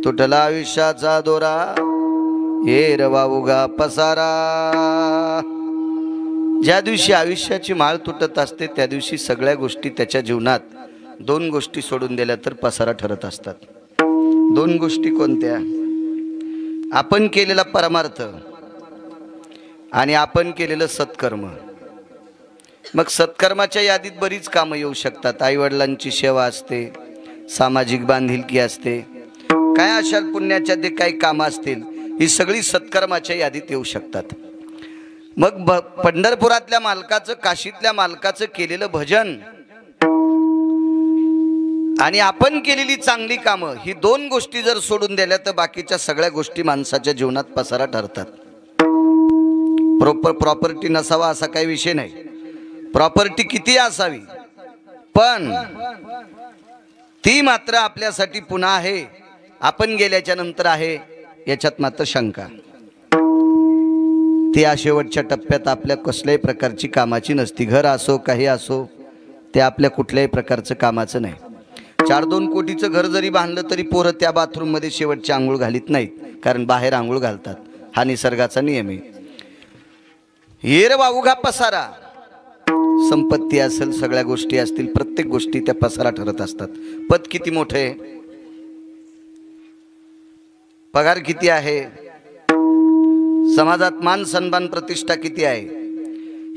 तुटला आयुष्याचा दोरा, ये रवा उगा पसारा। ज्या दिवशी आयुष्याची माळ तुटत असते त्या दिवशी सगळ्या गोष्टी त्याच्या जीवनात दोन गोष्टी सोडून दिल्या तर पसारा ठरत असतात। दोन गोष्टी कोणत्या? आपण केलेला परमार्थ आणि आपण केलेलं सत्कर्म। मग सत्कर्माच्या यादीत बरीच कामं येऊ शकतात। आई वडिलांची सेवा असते, सामाजिक बांधिलकी असते, काय अशा पुण्याच्या जे काही कामं असतील ही सगळी सत्कर्माच्या यादीत येऊ शकतात। मग पंढरपुरातल्या मालकाचं, काशीतल्या मालकाचं केलेलं भजन आणि आपण केलेली चांगली कामं ही दोन गोष्टी जर सोडून दिल्या तर बाकीच्या सगळ्या गोष्टी माणसाच्या जीवनात पसारा ठरतात। प्रॉपर्टी नसावा असा काही विषय नाही, प्रॉपर्टी किती असावी, पण ती मात्र आपल्यासाठी पुन्हा आहे, आपण गेल्याच्या नंतर आहे याच्यात मात्र शंका। ती शेवटच्या टप्प्यात आपल्या कसल्याही प्रकारची कामाची नसती। घर असो काही असो ते आपल्या कुठल्याही प्रकारचं कामाचं नाही। 4-2 कोटीचं घर जरी बांधलं तरी पोरं त्या बाथरूम मध्ये शेवटची आंघोळ घालीत नाहीत, कारण बाहेर आंघोळ घालतात, हा निसर्गाचा नियम आहे। हेर वावुगा पसारा, संपत्ती असेल, सगळ्या गोष्टी असतील, प्रत्येक गोष्टी त्या पसारा ठरत असतात। पद किती मोठे, पगार किती आहे, समाजात मान सन्मान प्रतिष्ठा किती आहे,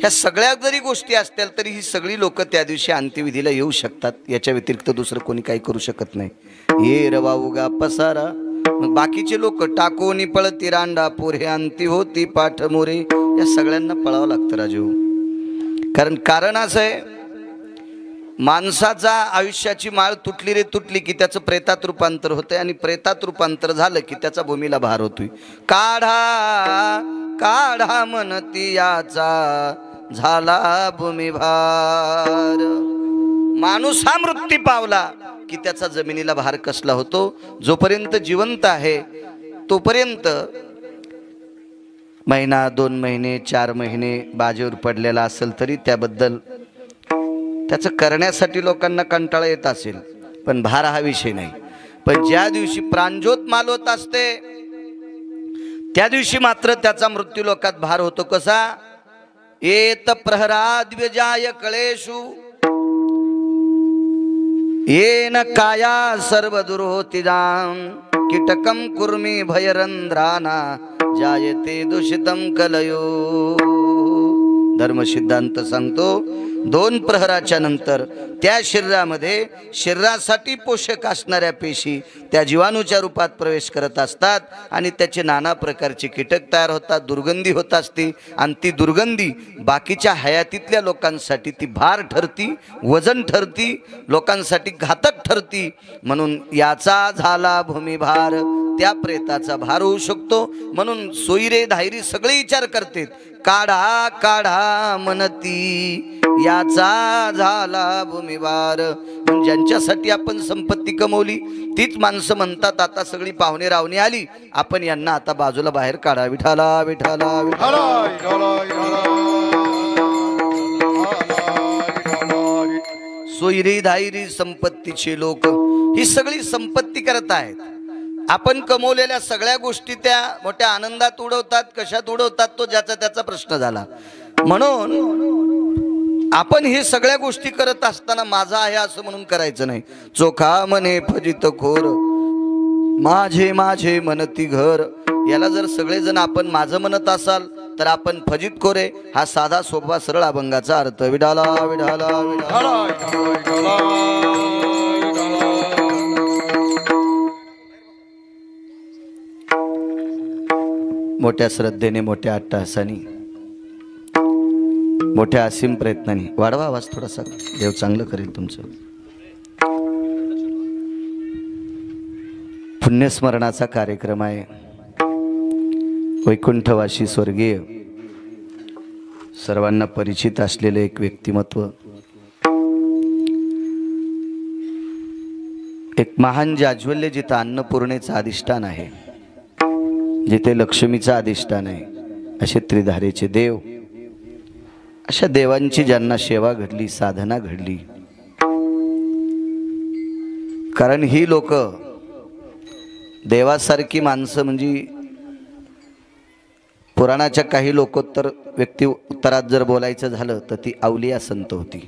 ह्या सगळ्या जरी गोष्टी असतील तरी ही सगळी लोक त्या दिवशी अंत्यविधीला येऊ शकतात, याच्या व्यतिरिक्त दुसरं कोणी काही करू शकत नाही। ये रवा उगा पसारा, मग बाकीचे लोक टाकोनी पळती रांडा पोरे, अंती होती पाठ मोरे, या सगळ्यांना पळावं लागतं राजू। कारण असं आहे, माणसाचा आयुष्याची माळ तुटली रे तुटली की त्याचं प्रेतात रूपांतर होतंय, आणि प्रेतात रूपांतर झालं की त्याचा भूमीला भार होतोय। काढा काढा म्हणती याचा झाला भूमी भार। माणूस हा मृत्यू पावला की त्याचा जमिनीला भार कसला होतो। जोपर्यंत जिवंत आहे तोपर्यंत महिना 2 महिने 4 महिने बाजेवर पडलेला असेल तरी त्याबद्दल त्याचं करण्यासाठी लोकांना कंटाळा येत असेल, पण भार हा विषय नाही। पण ज्या दिवशी प्राणज्योत मालवत असते त्या दिवशी मात्र त्याचा मृत्यू लोकात भार होतो। कसा? येत प्रहराद्विजाय कळेषु येन काया सर्व दुर्होतिदाम, कीटकम कुर्मी भयरंध्राना जायते दूषितम कलयो। धर्म सिद्धांत सांगतो 2 प्रहराच्या नंतर त्या शरीरामध्ये शरीरासाठी पोषक असणाऱ्या पेशी त्या जीवाणूच्या रूपात प्रवेश करत असतात आणि त्याचे नाना प्रकारचे कीटक तयार होतात, दुर्गंधी होत असते, आणि ती दुर्गंधी बाकीच्या हयातीतल्या लोकांसाठी ती भार ठरती, वजन ठरती, लोकांसाठी घातक ठरती। म्हणून याचा झाला भूमिभार, त्या प्रेताचा भार होऊ शकतो। म्हणून सोयरे धायरी सगळे विचार करतात, काढा काढा म्हणती याचा झाला भूमिभार। ज्यांच्यासाठी आपण संपत्ती कमवली तीच माणसं म्हणतात आता सगळी पाहुणे रावणे आली, आपण यांना आता बाजूला बाहेर काढा। विठाला विठाला विठाला, सोयरी धायरी संपत्तीचे लोक ही सगळी संपत्ती करत आहेत। आपण कमवलेल्या सगळ्या गोष्टी त्या मोठ्या आनंदात उडवतात, कशात उडवतात तो ज्याचा त्याचा प्रश्न झाला। म्हणून आपण हे सगळ्या गोष्टी करत असताना माझा आहे असं म्हणून करायचं नाही। चोखा मने फजित खोर, माझे माझे म्हणती घर, याला जर सगळेजण आपण माझं म्हणत असाल तर आपण फजित खोरे हा साधा सोपा सरळ अभंगाचा अर्थ। विडाला विडाला विडाला, मोठ्या श्रद्धेने, मोठ्या अट्टहासाने, मोठ्या असीम प्रयत्नाने वाढवा आवाज थोडासा, देव चांगलं करेल तुमचं। पुण्यस्मरणाचा कार्यक्रम आहे। वैकुंठवासी स्वर्गीय सर्वांना परिचित असलेले एक व्यक्तिमत्व, एक महान जाज्वल्य जिथं अन्नपूर्णेचं अधिष्ठान आहे, जिथे लक्ष्मीचं अधिष्ठान आहे, असे त्रिधारेचे देव, अशा देवांची ज्यांना सेवा घडली, साधना घडली। कारण ही लोक देवासारखी माणसं म्हणजे पुराणाच्या काही लोकोत्तर व्यक्ती उत्तरात जर बोलायचं झालं तर ती अवलिया संत होती,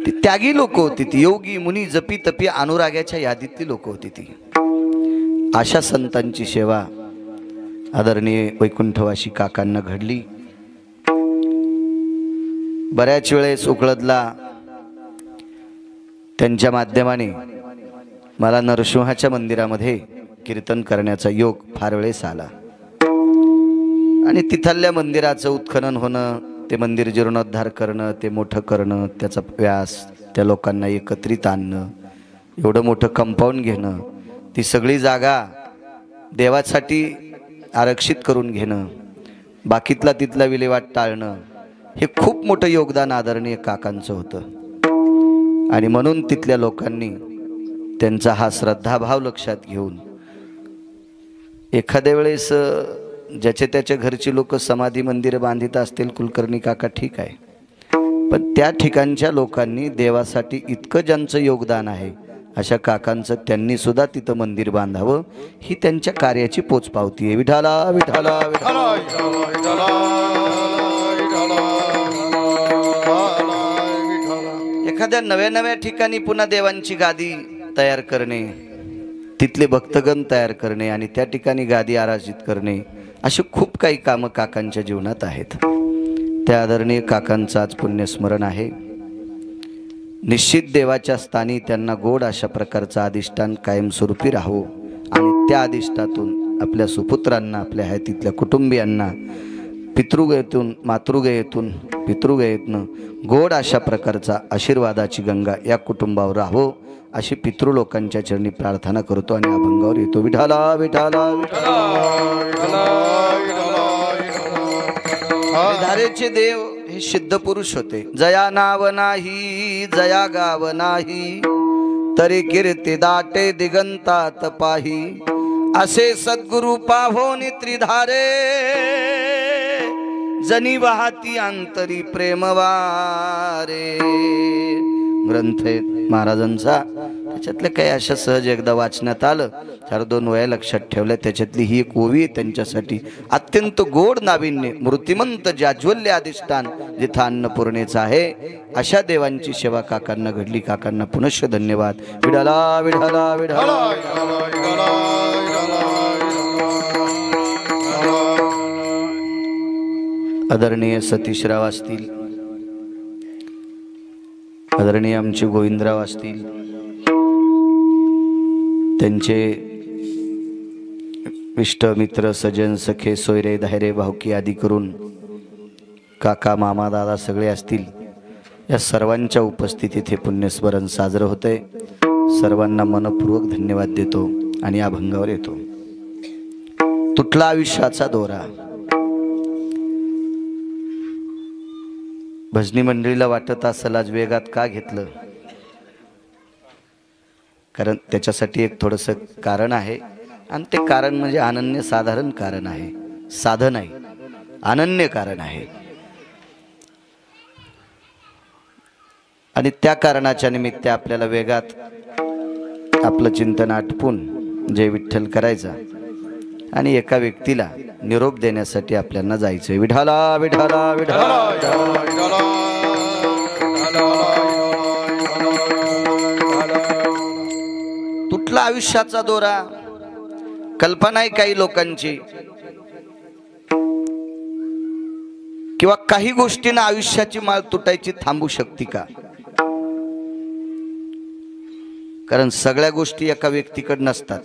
ती त्यागी लोक होती, ती योगी मुनी जपी तपी अनुरागाच्या यादीतली लोक होती ती. अशा संतांची सेवा आदरणीय वैकुंठवासी काकांना घडली. बऱ्याच वेळेस उकळदला त्यांच्या माध्यमाने मला नरसिंहाच्या मंदिरामध्ये कीर्तन करण्याचा योग फार वेळेस आला आणि तिथल्या मंदिराचं उत्खनन होणं, ते मंदिर जीर्णोद्धार करणं, ते मोठं करणं, त्याचा व्यास, त्या लोकांना एकत्रित आणणं, एवढं मोठं कंपाऊंड घेणं, ती सगळी जागा देवासाठी आरक्षित करून घेणं, बाकीतला तिथला विल्हेवाट टाळणं, हे खूप मोठं योगदान आदरणीय काकांचं होतं. आणि म्हणून तिथल्या लोकांनी त्यांचा हा श्रद्धाभाव लक्षात घेऊन एखाद्या वेळेस ज्याचे त्याच्या घरची लोक समाधी मंदिर बांधित असतील, कुलकर्णी काका ठीक आहे, पण त्या ठिकाणच्या लोकांनी देवासाठी इतकं ज्यांचं योगदान आहे अशा काकांचं त्यांनी सुद्धा तिथं मंदिर बांधावं, ही त्यांच्या कार्याची पोचपावती आहे. विठाला विठाला विठाला. एखाद्या नव्या नव्या ठिकाणी पुन्हा देवांची गादी तयार करणे, तिथले भक्तगण तयार करणे आणि त्या ठिकाणी गादी आराजित करणे, अशी खूप काही कामं काकांच्या जीवनात आहेत. त्या आदरणीय काकांचं आज पुण्यस्मरण आहे. निश्चित देवाच्या स्थानी त्यांना गोड अशा प्रकारचं अधिष्ठान कायमस्वरूपी राहो आणि त्या अधिष्ठातून आपल्या सुपुत्रांना, आपल्या हयातीतल्या कुटुंबियांना पितृगयेतून, मातृगयेतून, पितृगयेतनं गोड अशा प्रकारचा आशीर्वादाची गंगा या कुटुंबावर राहो अशी पितृलोकांच्या चरणी प्रार्थना करतो आणि अभंगावर येतो. विठाला विठाला विठाला. धारेचे देव हे सिद्ध पुरुष होते. जया नाव नाही, जया गाव नाही, तरी कीर्ती दाटे दिगंतात पाही, असे सद्गुरु पाहोनी त्रिधारे, जनी वाहती अंतरी प्रेमवारे. ग्रंथ महाराजांचा, त्याच्यातल्या काही अशा सहज एकदा वाचण्यात आलं, 4-2 वया लक्षात ठेवल्या. त्याच्यातली ही एक ओवी त्यांच्यासाठी अत्यंत गोड नाविन्य. मूर्तिमंत जाज्वल्य अधिष्ठान जिथं अन्नपूर्णेचं आहे, अशा देवांची सेवा काकांना घडली. काकांना पुनश्च धन्यवाद. विठाला विठाला विठाला. आदरणीय सतीशराव असतील, आदरणीय आमचे गोविंदराव असतील, त्यांचे इष्ट मित्र सज्जन सखे सोयरे धायरे भावकी आदी करून काका मामा दादा सगळे असतील, या सर्वांच्या उपस्थितीत हे पुण्यस्मरण साजरं होतंय. सर्वांना मनपूर्वक धन्यवाद देतो आणि अभंगावर येतो. तुटला आयुष्याचा दोरा. भजनी मंडळीला वाटत असेल आज वेगात का घेतलं, कारण त्याच्यासाठी एक थोडंसं कारण आहे आणि ते कारण म्हणजे अनन्य साधारण कारण आहे. साधन आहे, अनन्य कारण आहे. आणि त्या कारणाच्या निमित्त आपल्याला वेगात आपलं चिंतन आटपून जय विठ्ठल करायचा आणि एका व्यक्तीला निरोप देण्यासाठी आपल्याला जायचंय. विठाला विठाला विठाला. तुटला आयुष्याचा दोरा. कल्पना आहे काही लोकांची, किंवा काही गोष्टींना आयुष्याची माळ तुटायची थांबू शकते का? कारण सगळ्या गोष्टी एका व्यक्तीकडे नसतात.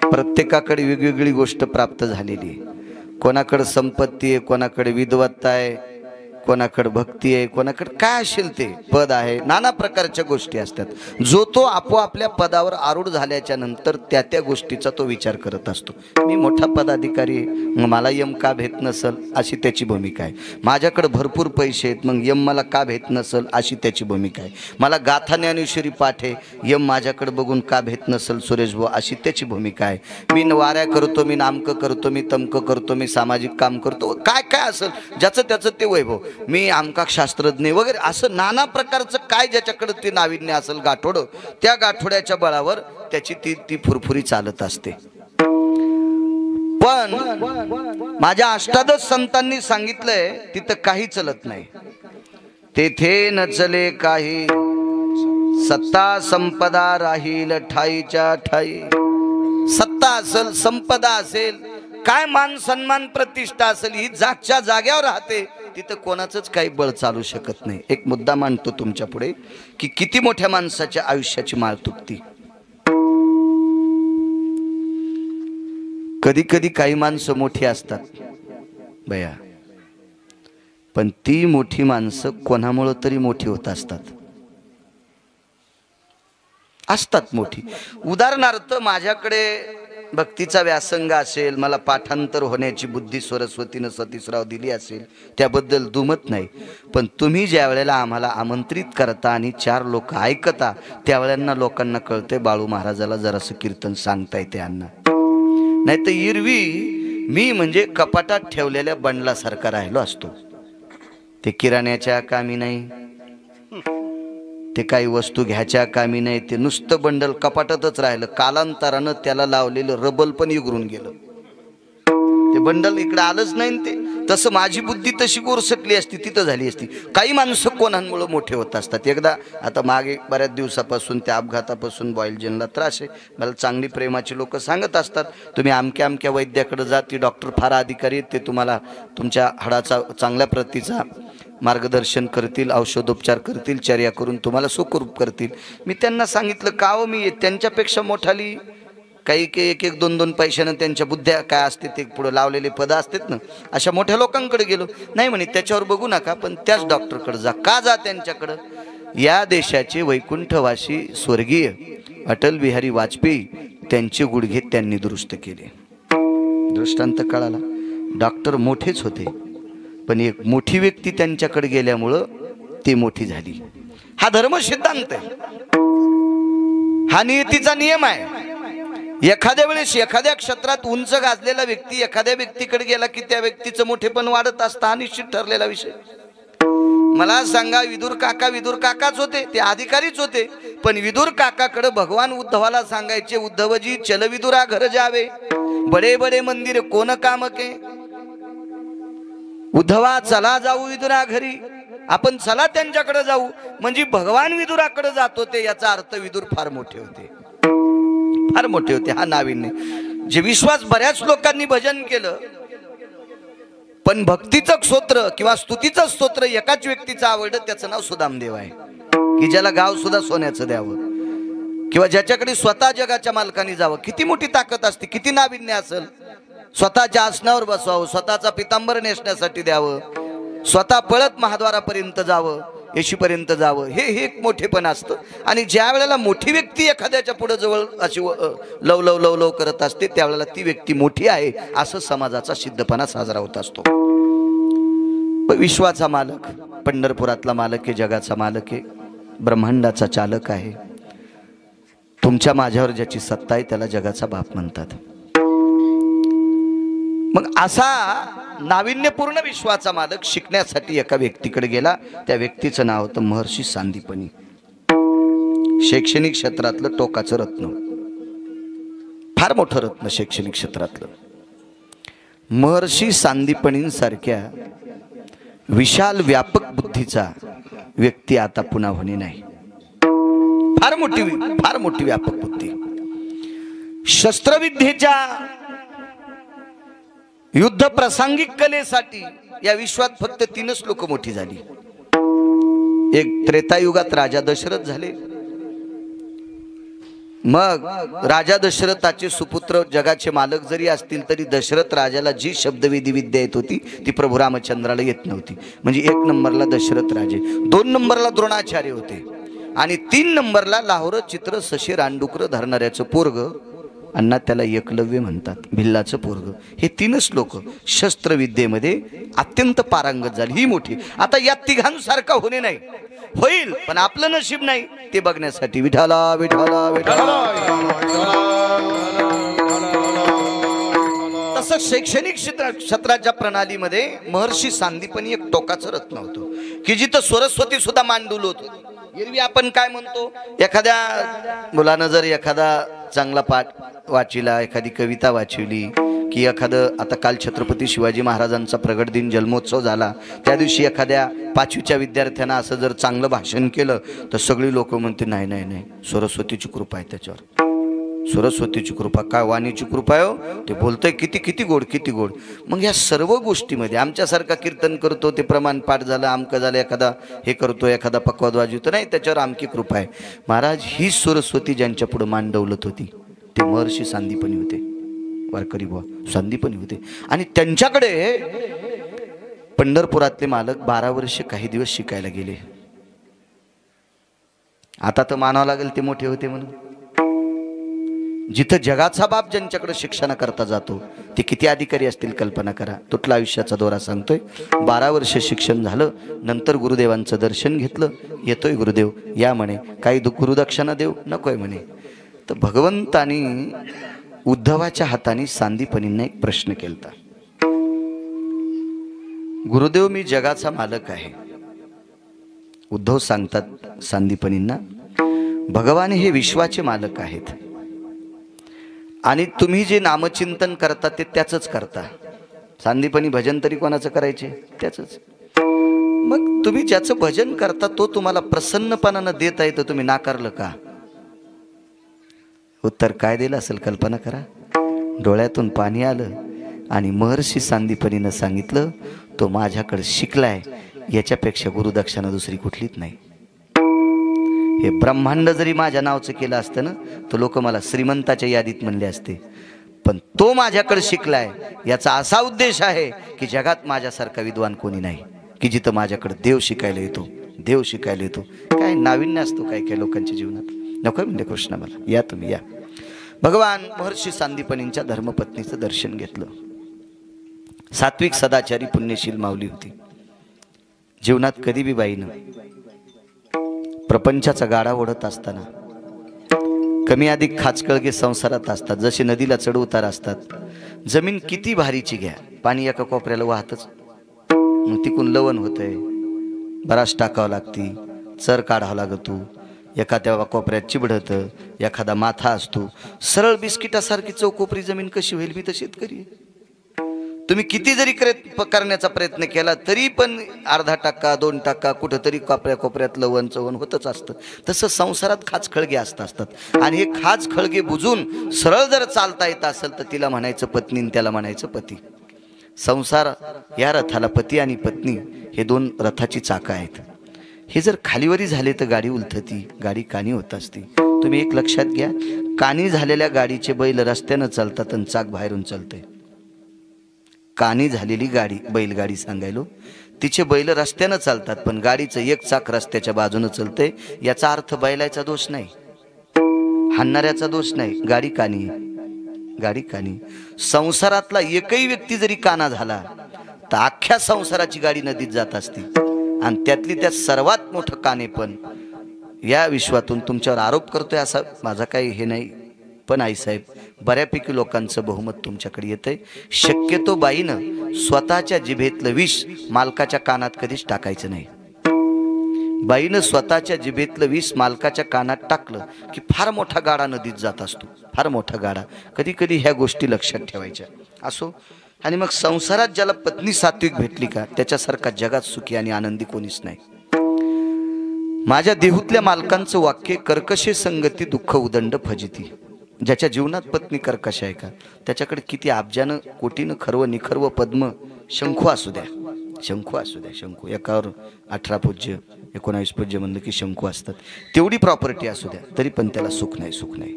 प्रत्येकाकडे वेगवेगळी गोष्ट प्राप्त झालेली आहे. कोणाकडे संपत्ती आहे, कोणाकडे विद्वत्ता आहे, कोणाकडे भक्ती आहे, कोणाकडे काय असेल ते पद आहे, नाना प्रकारच्या गोष्टी असतात. जो तो आपोआपल्या पदावर आरूढ झाल्याच्या नंतर त्या त्या गोष्टीचा तो विचार करत असतो. मी मोठा पदाधिकारी आहे, मग मला यम का भेट नसल, अशी त्याची भूमिका आहे. माझ्याकडे भरपूर पैसे आहेत, मग यम मला का भेट नसल, अशी त्याची भूमिका आहे. मला गाथा ज्ञानेश्वरी पाठ आहे, यम माझ्याकडे बघून का भेट नसल सुरेश भाऊ, अशी त्याची भूमिका आहे. मी वाऱ्या करतो, मी नामकं करतो, मी तमकं करतो, मी सामाजिक काम करतो, काय काय असेल ज्याचं त्याचं ते वैभव. मी आमका शास्त्रज्ञ वगैरे असं नाना प्रकारचं काय ज्याच्याकडे ते नाविन्य असेल गाठोड, त्या गाठोड्याच्या बळावर त्याची ती फुरफुरी चालत असते. पण माझ्या अष्टादश संतांनी सांगितलंय तिथं काही चलत नाही. तेथे न चले काही, सत्ता संपदा राहील ठाईच्या ठाई. सत्ता असेल, संपदा असेल, काय मान सन्मान प्रतिष्ठा असेल, ही जागच्या जाग्यावर राहते. तिथं कोणाचंच काही बळ चालू शकत नाही. एक मुद्दा मांडतो तुमच्या पुढे की किती मोठ्या माणसाच्या आयुष्याची माळ तुटती. कधी कधी काही माणसं मोठी असतात बया, पण ती मोठी माणसं कोणामुळे तरी मोठी होत असतात मोठी. उदाहरणार्थ माझ्याकडे भक्तीचा व्यासंग असेल, मला पाठांतर होण्याची बुद्धी सरस्वतीनं सतीसराव दिली असेल, त्याबद्दल दुमत नाही. पण तुम्ही ज्या वेळेला आम्हाला आमंत्रित करता आणि 4 लोक ऐकता, त्यावेळेला लोकांना कळते बाळू महाराजाला जरासं कीर्तन सांगता येते अण्णा. नाही तर इरवी मी म्हणजे कपाटात ठेवलेल्या बंडलासारखा राहिलो असतो. ते किराण्याच्या कामी नाही, ते काही वस्तू घ्यायच्या कामी नाही, ते नुसतं बंडल कपाटातच राहिलं. कालांतरानं त्याला लावलेलं रबल पण इगरून गेलं, ते बंडल इकडे आलंच नाही. ते तसं माझी बुद्धी तशी गोरसटली असती, तिथं झाली असती. काही माणसं कोणामुळे मोठे होत असतात. एकदा आता मागे बऱ्याच दिवसापासून त्या अपघातापासून बॉयलजनला त्रास आहे. मला चांगली प्रेमाची लोक सांगत असतात, तुम्ही अमक्या अमक्या वैद्याकडे जा, ती डॉक्टर फार अधिकारी, ते तुम्हाला तुमच्या हाडाचा चांगल्या प्रतीचा मार्गदर्शन करतील, औषधोपचार करतील, चर्या करून तुम्हाला सुखरूप करतील. मी त्यांना सांगितलं का हो, मी त्यांच्यापेक्षा मोठाली काही एक 2 पैशानं त्यांच्या बुद्ध्या काय असते ते पुढे लावलेले पदं असतात ना, अशा मोठ्या लोकांकडे गेलो. नाही म्हणे त्याच्यावर बघू नका, पण त्याच डॉक्टरकडे जा. का जा त्यांच्याकडं? या देशाचे वैकुंठवासी स्वर्गीय अटल बिहारी वाजपेयी त्यांचे गुडघे त्यांनी दुरुस्त केले. दृष्टांत कळाला. डॉक्टर मोठेच होते, पण एक मोठी व्यक्ती त्यांच्याकडे गेल्यामुळं ती मोठी झाली. हा धर्म सिद्धांत आहे, हा नियतीचा नियम आहे. एखाद्या वेळेस एखाद्या क्षेत्रात उंच गाजलेला व्यक्ती एखाद्या व्यक्तीकडे गेला की त्या व्यक्तीचं मोठेपण वाढत असतं, हा निश्चित ठरलेला विषय. मला सांगा, विदुर काकाच होते, ते अधिकारीच होते, पण विदुर काकाकडे भगवान उद्धवाला सांगायचे, उद्धवजी चल विदुरा घर जावे, बडे बडे मंदिर कोण काम के. उद्धवा चला जाऊ विदुरा घरी, आपण चला त्यांच्याकडे जाऊ. म्हणजे भगवान विदुराकडे जात होते, याचा अर्थ विदुर फार मोठे होते, फार मोठे होते. हा नाविन्य. जे विश्वास बऱ्याच लोकांनी भजन केलं, पण भक्तीचं स्तोत्र किंवा स्तुतीचं स्तोत्र एकाच व्यक्तीचं आवडलं, त्याचं नाव सुदामदेव आहे. की ज्याला गाव सुद्धा सोन्याचं द्यावं, किंवा ज्याच्याकडे स्वतः जगाच्या मालकाने जावं. किती मोठी ताकद असते, किती नाविन्य असेल. स्वतःच्या आसनावर बसवावं, स्वतःचा पितांबर नेसण्यासाठी द्यावं, स्वतः पळत महाद्वारापर्यंत जावं, येशीपर्यंत जावं. हे एक मोठेपण असतं. आणि ज्या वेळेला मोठी व्यक्ती एखाद्याच्या पुढे जवळ अशी लव लव लव लव करत असते, त्यावेळेला ती व्यक्ती मोठी आहे असं समाजाचा सिद्धपणा साजरा होत असतो. विश्वाचा मालक, पंढरपुरातला मालक आहे, जगाचा मालक आहे, ब्रह्मांडाचा चालक आहे. तुमच्या माझ्यावर ज्याची सत्ता आहे त्याला जगाचा बाप म्हणतात. मग असा नाविन्यपूर्ण विश्वाचा मालक शिकण्यासाठी एका व्यक्तीकडे गेला. त्या व्यक्तीचं नाव होतं महर्षी सांदीपनी. शैक्षणिक क्षेत्रातलं टोकाचं रत्न, फार मोठं रत्न शैक्षणिक क्षेत्रातलं. महर्षी सांदीपनींसारख्या विशाल व्यापक बुद्धीचा व्यक्ती आता पुन्हा होणे नाही. फार मोठी व्यापक बुद्धी. शस्त्रविद्येच्या युद्ध प्रासंगिक कलेसाठी या विश्वात फक्त 3च लोक मोठी झाली. एक त्रेतायुगात राजा दशरथ झाले. मग राजा दशरथाचे सुपुत्र जगाचे मालक जरी असतील तरी दशरथ राजाला जी शब्दवेदी विद्या येत होती ती प्रभू रामचंद्राला येत नव्हती. म्हणजे 1 नंबरला दशरथ राजे, 2 नंबरला द्रोणाचार्य होते, आणि 3 नंबरला लाहोर चित्र सशी रानडुकर धरणाऱ्याचं पोरग, अण्णा त्याला एकलव्य म्हणतात, भिल्लाचं पोरग. हे 3च लोक शस्त्रविद्येमध्ये अत्यंत पारंगत झाली. ही मोठी. आता या तिघांसारखा होणे नाही, होईल पण आपलं नशीब नाही ते बघण्यासाठी विठाला विठाला विठाला. तसं असं शैक्षणिक क्षेत्राच्या प्रणालीमध्ये महर्षी सांदीपनी एक टोकाचं रत्न होतं की जिथं सरस्वती सुद्धा मान डुलवत होती। एरवी आपण काय म्हणतो, एखाद्या मुलानं जर एखादा चांगला पाठ वाचिला, एखादी कविता वाचवली की एखादं, आता काल छत्रपती शिवाजी महाराजांचा प्रगट दिन जन्मोत्सव झाला, त्या दिवशी एखाद्या 5वीच्या विद्यार्थ्यांना असं जर चांगलं भाषण केलं तर सगळी लोक म्हणते नाही नाही नाही, सरस्वतीची कृपा आहे त्याच्यावर, सरस्वतीची कृपा, काय वाणीची कृपा आहे हो, ते बोलतंय किती किती गोड किती गोड। मग या सर्व गोष्टीमध्ये आमच्यासारखा कीर्तन करतो, ते प्रमाण पाठ झालं, आमकं झालं, एखादा हे करतो, एखादा पक्वाद वाजवतो, नाही त्याच्यावर आमकी कृपा आहे। महाराज ही सरस्वती ज्यांच्या पुढे मान डौलत होती ते महर्षी सांदीपनी होते, वारकरी बुवा सांदीपनी होते। आणि त्यांच्याकडे पंढरपुरातले मालक 12 वर्ष काही दिवस शिकायला गेले। आता तर मानावं लागेल ते मोठे होते म्हणून। जिथं जगाचा बाप ज्यांच्याकडे शिक्षणाकरता जातो ते किती अधिकारी असतील कल्पना करा। तुटला आयुष्याचा दोरा सांगतोय, 12 वर्ष शिक्षण झालं, नंतर गुरुदेवांचं दर्शन घेतलं, येतोय गुरुदेव या म्हणे, काही गुरुदक्षिणा देऊ नकोय म्हणे। तर भगवंतानी उद्धवाच्या हाताने सांदीपनींना एक प्रश्न केलता, गुरुदेव मी जगाचा मालक आहे। उद्धव सांगतात सांदीपनींना, भगवान हे विश्वाचे मालक आहेत आणि तुम्ही जे नामचिंतन करता ते त्याचंच करता। सांदीपनी भजन तरी कोणाचं करायचे, त्याचंच। मग तुम्ही ज्याचं भजन करता तो तुम्हाला प्रसन्नपणानं देत आहे, तर तुम्ही नाकारलं का? उत्तर काय दिलं असेल कल्पना करा। डोळ्यातून पाणी आलं आणि महर्षी सांदीपनीनं सांगितलं, तो माझ्याकडे शिकलाय, याच्यापेक्षा गुरुदक्षिणा दुसरी कुठलीच नाही। हे ब्रह्मांड जरी माझ्या नावचं केलं असतं ना, तर लोक मला श्रीमंताच्या यादीत म्हणले असते, पण तो माझ्याकडे शिकलाय याचा असा उद्देश आहे की जगात माझ्यासारखा विद्वान कोणी नाही, की जिथं माझ्याकडे देव शिकायला येतो, देव शिकायला येतो। काय नाविन्य असतो काय काय लोकांच्या जीवनात, नको म्हणजे कृष्ण मला, या तुम्ही या। भगवान महर्षी सांदीपनींच्या धर्मपत्नीचं दर्शन घेतलं। सात्विक सदाचारी पुण्यशील माऊली होती। जीवनात कधी बी बाईनं प्रपंचाचा गाडा ओढत असताना कमी अधिक खाचकळगे संसारात असतात, जसे नदीला चढ उतार असतात। जमीन किती भारीची घ्या, पाणी एका कोपऱ्याला वाहतच, मग तिकून लवण होतंय, बराच टाकावं लागती, चर काढावं लागतो, एखाद्या कोपऱ्यात चिबडत, एखादा माथा असतो। सरळ बिस्किटासारखी चौकोपरी जमीन कशी होईल, मी तर शेतकरी आहे। तुम्ही किती जरी करण्याचा प्रयत्न केला तरी पण अर्धा टक्का 2 टक्का कुठंतरी कोपऱ्या कोपऱ्यात लवण चवण होतच असतं। तसं संसारात खाच खळगे असतात आणि हे खाच खळगे बुजून सरळ जर चालता येत असेल तर तिला म्हणायचं पत्नी आणि त्याला म्हणायचं पती। संसार या रथाला पती आणि पत्नी हे 2 रथाची चाकं आहेत। हे जर खालीवरी झाले तर गाडी उलथती, गाडी कानी होत असते। तुम्ही एक लक्षात घ्या, कानी झालेल्या गाडीचे बैल रस्त्यानं चालतात आणि चाक बाहेरून चालतंय। कानी झालेली गाडी, बैलगाडी सांगायलो, तिचे बैल रस्त्यानं चालतात पण गाडीचं एक चाक रस्त्याच्या बाजूनं चालतंय। याचा अर्थ बैलाचा दोष नाही, हाणणाऱ्याचा दोष नाही, गाडी कानी, गाडी कानी। संसारातला एकही व्यक्ती जरी काना झाला तर अख्ख्या संसाराची गाडी नदीत जात असते। आणि त्यातली त्यात सर्वात मोठं काने पण या विश्वातून तुमच्यावर आरोप करतोय असा माझा काही हे नाही, पण आईसाहेब बऱ्यापैकी लोकांचं बहुमत तुमच्याकडे येतंय। शक्यतो बाईनं स्वतःच्या जिभेतलं विष मालकाच्या कानात कधीच टाकायचं नाही। बाईनं स्वतःच्या जिभेतलं विष मालकाच्या कानात टाकलं की फार मोठा गाडा नदीत जात असतो, फार मोठा गाडा। कधी कधी ह्या गोष्टी लक्षात ठेवायच्या असो। आणि मग संसारात ज्याला पत्नी सात्विक भेटली का त्याच्यासारखा जगात सुखी आणि आनंदी कोणीच नाही। माझ्या देहूतल्या मालकांचं वाक्य, कर्कशे संगती दुःख उदंड फजिती। ज्याच्या जीवनात पत्नी कर्कश आहे का त्याच्याकडे किती अब्जानं कोटीनं खर्व निखर्व पद्म शंखू असू द्या, शंखू असू द्या, शंखू एकावर 18 पूज्य 19 पूज्य म्हणलं की शंखू असतात, तेवढी प्रॉपर्टी असू द्या तरी पण त्याला सुख नाही, सुख नाही।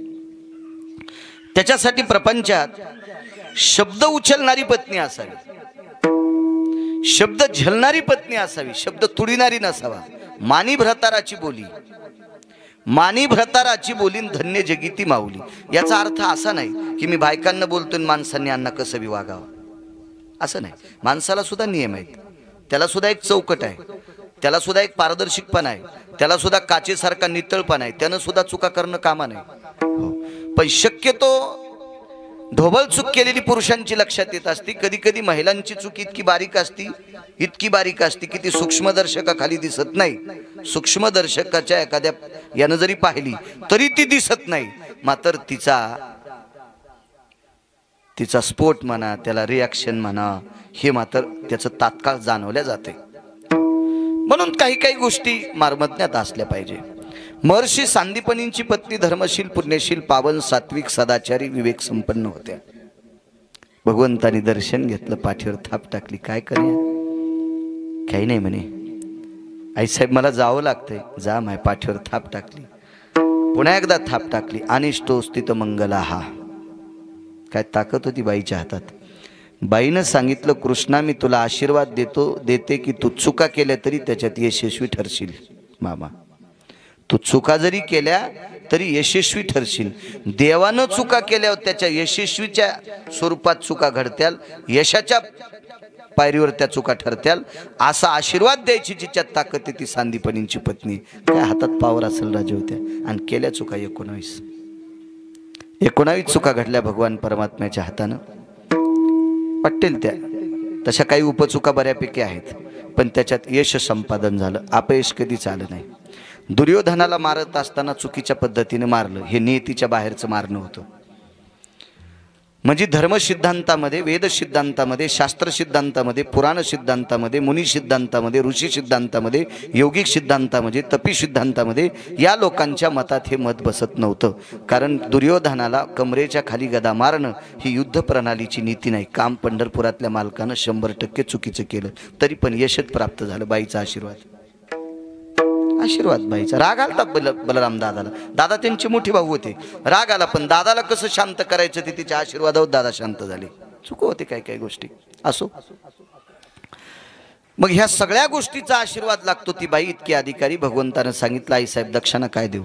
त्याच्यासाठी प्रपंचात शब्द उचलणारी पत्नी असावी, शब्द झलणारी पत्नी असावी, शब्द तुडीनारी नसावा। मानी भ्रताराची बोली, मानी भ्रताराची बोलीन धन्य जगीती माऊली। याचा अर्थ असा नाही की मी बायकांना बोलतोय माणसांनी यांना कसं बी वागावं, असं नाही। माणसाला सुद्धा नियम आहेत, त्याला सुद्धा एक चौकट आहे, त्याला सुद्धा एक पारदर्शकपणा आहे, त्याला सुद्धा काचेसारखा नितळपणा आहे, त्यानं सुद्धा चुका करणं कामा नाही। पण शक्यतो ढोबळ चूक केलेली पुरुषांची लक्षात येत असती, कधी कधी महिलांची चूक इतकी बारीक असती, इतकी बारीक असती की ती सूक्ष्मदर्शकाखाली दिसत नाही. सूक्ष्मदर्शकाच्या एखाद्या यानं जरी पाहिली तरी ती दिसत नाही, मात्र तिचा स्फोट म्हणा, त्याला रिॲक्शन म्हणा, हे मात्र त्याचं तात्काळ जाणवल्या जाते. म्हणून काही काही गोष्टी मार्मज्ञात असल्या पाहिजे. महर्षी सांदीपनींची पत्नी धर्मशील, पुण्यशील, पावन, सात्विक, सदाचारी, विवेक संपन्न होत्या. भगवंतानी दर्शन घेतलं, पाठीवर थाप टाकली. काय करूया? काही नाही म्हणे. आईसाहेब मला जावं लागतंय. जा. माय पाठीवर थाप टाकली. पुन्हा एकदा थाप टाकली. अनिष्टोस्थित मंगला. हा काय ताकद होती बाईच्या हातात. बाईनं सांगितलं, कृष्णा मी तुला आशीर्वाद देते की तू चुका केल्या तरी त्याच्यात यशस्वी ठरशील. मामा तू चुका जरी केल्या तरी यशस्वी ठरशील. देवानं चुका केल्यावर त्याच्या यशस्वीच्या स्वरूपात चुका घडत्याल, यशाच्या पायरीवर त्या चुका ठरत्याल, असा आशीर्वाद द्यायची जिच्यात ताकद आहे ती सांदीपनींची पत्नी. काय हातात पावर असेल राजा होत्या. आणि केल्या चुका 19 चुका घडल्या भगवान परमात्म्याच्या हातानं. पटेल त्या तशा काही उपचुका बऱ्यापैकी आहेत, पण त्याच्यात यश संपादन झालं, अपयश कधीच आलं नाही. दुर्योधनाला मारत असताना चुकीच्या पद्धतीने मारलं, हे नियतीच्या बाहेरचं मारणं होतं. म्हणजे धर्म सिद्धांतामध्ये, वेद सिद्धांतामध्ये, शास्त्र सिद्धांतामध्ये, पुराण सिद्धांतामध्ये, मुनी सिद्धांतामध्ये, ऋषी सिद्धांतामध्ये, योगिक सिद्धांतामध्ये, तपी सिद्धांतामध्ये या लोकांच्या मतात हे मत बसत नव्हतं. कारण दुर्योधनाला कमरेच्या खाली गदा मारणं ही युद्ध प्रणालीची नीती नाही. काम पंढरपुरातल्या मालकानं 100% चुकीचं केलं, तरी पण यशच प्राप्त झालं. बाईचा आशीर्वाद बाईचा. राग आला बलराम दादाला. दादा त्यांचे मोठे भाऊ होते. राग आला, पण दादाला कसं शांत करायचं ते तिच्या आशीर्वादावर दादा शांत झाले. चुक होते काही काही गोष्टी असो. मग ह्या सगळ्या गोष्टीचा आशीर्वाद लागतो. ती बाई इतकी अधिकारी. भगवंतानं सांगितलं, आई साहेब दक्षाना काय देऊ?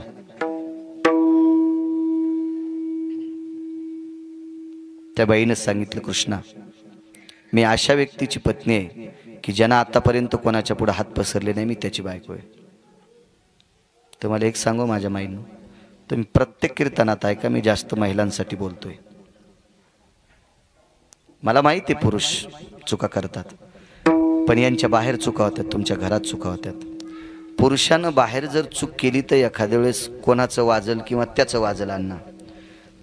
त्या बाईनं सांगितलं, कृष्णा मी अशा व्यक्तीची पत्नी आहे की ज्यांना आतापर्यंत कोणाच्या पुढे हात पसरले नाही, मी त्याची बायको आहे. तर मला एक सांगू माझ्या माईनं, तुम्ही प्रत्येक कीर्तनात आहे का मी जास्त महिलांसाठी बोलतोय. मला माहिती आहे पुरुष चुका करतात, पण यांच्या बाहेर चुका होत्यात, तुमच्या घरात चुका होत्यात. पुरुषानं बाहेर जर चूक केली तर एखाद्या वेळेस कोणाचं वाजल किंवा त्याचं वाजल अण्णा,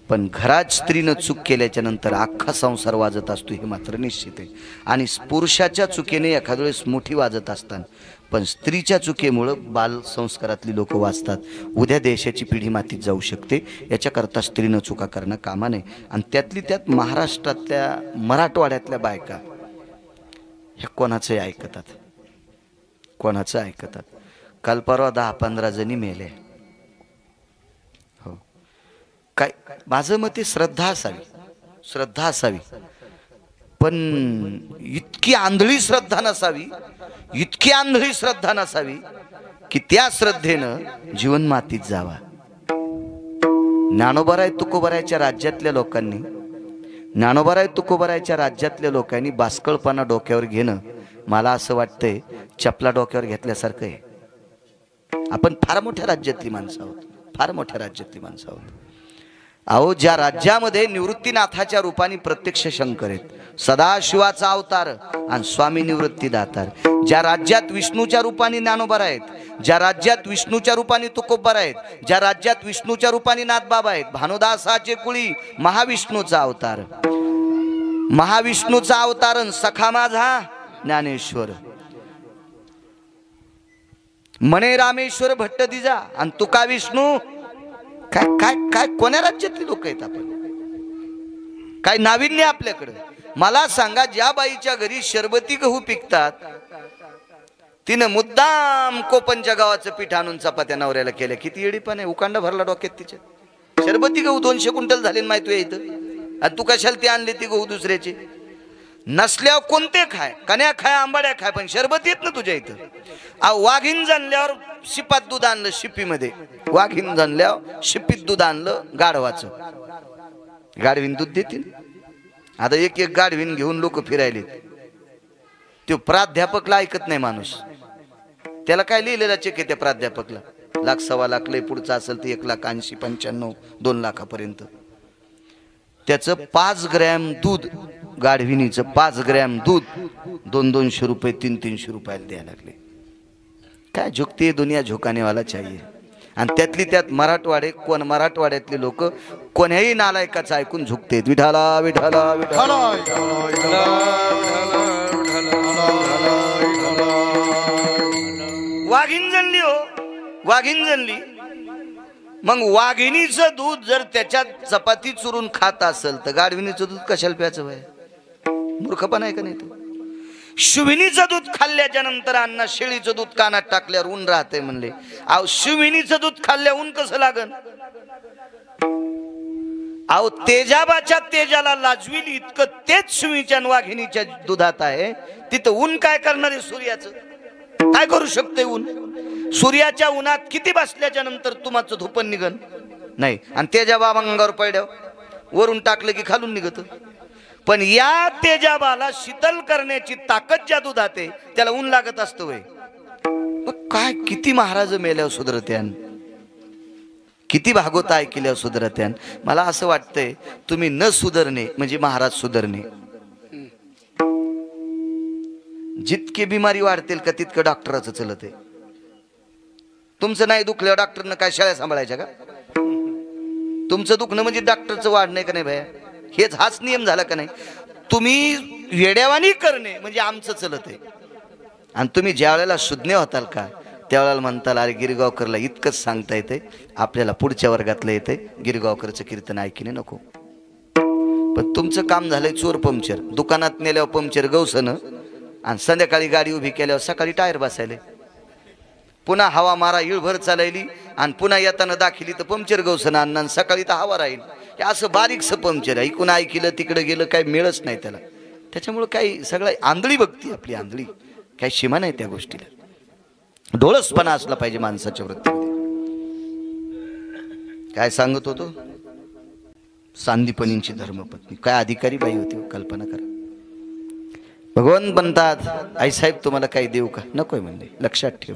पण घरात स्त्रीनं चूक केल्याच्या नंतर अख्खा संसार वाजत असतो हे मात्र निश्चित आहे. आणि पुरुषाच्या चुकीने एखाद्या वेळेस मोठी वाजत असतात, पण स्त्रीच्या चुकीमुळं बाल संस्कारातली लोक वाचतात. उद्या देशाची पिढी मातीत जाऊ शकते. याच्याकरता स्त्रीनं चुका करणं कामा नये. आणि त्यातली त्यात महाराष्ट्रातल्या मराठवाड्यातल्या बायका ह्या कोणाचंही ऐकतात, कोणाचं ऐकतात. काल परवा 10-15 जणी मेले. हो, काय माझं मत आहे श्रद्धा असावी, पण इतकी आंधळी श्रद्धा नसावी की त्या श्रद्धेनं जीवन मातीत जावा. ज्ञानोबाराय तुकोबारायच्या राज्यातल्या लोकांनी बास्कळपणा डोक्यावर घेणं मला असं वाटतंय चपला डोक्यावर घेतल्यासारखं आहे. आपण फार मोठ्या राज्यातली माणसं आहोत. अहो, ज्या राज्यामध्ये निवृत्तीनाथाच्या रूपाने प्रत्यक्ष शंकर आहेत, सदाशिवाचा अवतार आणि स्वामी निवृत्ती दातार, ज्या राज्यात विष्णूच्या रूपाने ज्ञानोबार आहेत, ज्या राज्यात विष्णूच्या रूपाने तुकोबार आहेत, ज्या राज्यात विष्णूच्या रूपाने नाथबाबा आहेत, भानुदासाचे कुळी महाविष्णूचा अवतार सखा माझा ज्ञानेश्वर मने रामेश्वर भट्ट दिजा आणि तुका विष्णू. काय काय काय कोण्या राज्यातली लोक आहेत आपण? काय नाविन्य आपल्याकडे? मला सांगा, ज्या बाईच्या घरी शरबती गहू पिकतात तिनं मुद्दाम कोपनच्या गावाचं पीठ आणून चपात्या नवऱ्याला केल्या. किती येडीपण आहे! उकांडा भरला डोक्यात तिच्या. शरबती गहू 200 क्विंटल झाले माहिती आहे इथं, आणि तू कशाला ती आणली ती गहू दुसऱ्याची? नसल्यावर कोणते खाय, कन्या खाय, आंबाड्या खाय, पण शरबत येत ना तुझ्या इथं. वाघीन जाणल्यावर शिपात दूध आणलं, शिपीमध्ये वाघीन जाणल्यावर शिपीत दूध आणलं गाढवाचं. गाढवीन दूध देतील. आता एक गाढवीन घेऊन लोक फिरायले. तो प्राध्यापकला ऐकत नाही माणूस. त्याला काय लिहिलेला चेक आहे त्या प्राध्यापकला? 1,00,000 1,15,00,000 लय पुढचा असेल तर 1,80,000 95,000 2 लाखापर्यंत. त्याचं 5 ग्रॅम दूध, गाढविणीचं 5 ग्रॅम दूध 200-200 रुपये 300-300 रुपयाला द्यायला लागले. काय झुकते दुनिया, झुकाने वाला चाहिए. आणि त्यातली त्यात मराठवाड्यातले लोक कोण्याही नालायकाचं ऐकून झुकते. विठाला विठाला विठाला वाघीण जनली हो, वाघीण जनली. मग वाघिणीचं दूध जर त्याच्यात चपाती चुरून खात असेल तर गाढविणीचं दूध कशाला प्यायचं वय? मूर्खपणा आहे का नाही? तो शिविनीचं दूध खाल्ल्याच्या नंतर अण्णा शेळीचं दूध कानात टाकल्यावर ऊन राहते म्हणले. अहो शिविनीचं दूध खाल्ल्या ऊन कसं लागन? अहो तेजाबाच्या तेजाला लाजवील इतकं तेच शिवीच्या वाघिणीच्या दुधात आहे. तिथं ऊन काय करणार आहे? सूर्याचं काय करू शकते ऊन? सूर्याच्या उन्हात किती बसल्याच्या नंतर तुमचं धुपन निघन नाही. आणि तेजाबा अंगावर पडल्यावर वरून टाकलं की खालून निघत. पण या तेजाबाला शीतल करण्याची ताकद ज्या दुधात आहे त्याला ऊन लागत असतं वय. काय किती महाराज मेल्यावर सुधरत्यान, किती भागवत ऐकल्यावर सुधरत्यान. मला असं वाटतंय तुम्ही न सुधरणे म्हणजे महाराज सुधरणे. जितके बिमारी वाढतील का तितकं डॉक्टराचं चलत आहे. तुमचं नाही दुखल्यावर डॉक्टरनं काय शाळा सांभाळायच्या का? तुमचं दुखणं म्हणजे डॉक्टरचं वाढणं का नाही भया? हाच नियम झाला का नाही? तुम्ही वेड्यावानी करणे म्हणजे आमचं चलत आहे. आणि तुम्ही ज्या वेळेला शुद्ध होताल का त्यावेळेला म्हणताल अरे गिरगावकरला इतकंच सांगता येते, आपल्याला पुढच्या वर्गातलं येते, गिरगावकरचं कीर्तन ऐकणे नको. पण तुमचं काम झालंय चोर पंक्चर. दुकानात नेल्यावर पंक्चर गवसनं आणि संध्याकाळी गाडी उभी केल्यावर सकाळी टायर बसायले. पुन्हा हवा मारा इळभर चालायली आणि पुन्हा येताना दाखिली तर पंक्चर गवसनं आणणार, सकाळी तर हवा राहील. हे असं बारीकसं पंक्चर आहे. इकून ऐकलं तिकडे गेलं काही मिळच नाही त्याला. त्याच्यामुळं काही सगळं आंधळी बघती आपली, आंधळी. काही सीमा नाही त्या गोष्टीला. डोळसपणा असला पाहिजे माणसाच्या वृत्तीमध्ये. काय सांगत होतो? सांदीपनींची धर्मपत्नी काय अधिकारी बाई होती, कल्पना करा. भगवान म्हणतात आईसाहेब तुम्हाला काही देऊ का? नकोय म्हणले. लक्षात ठेव,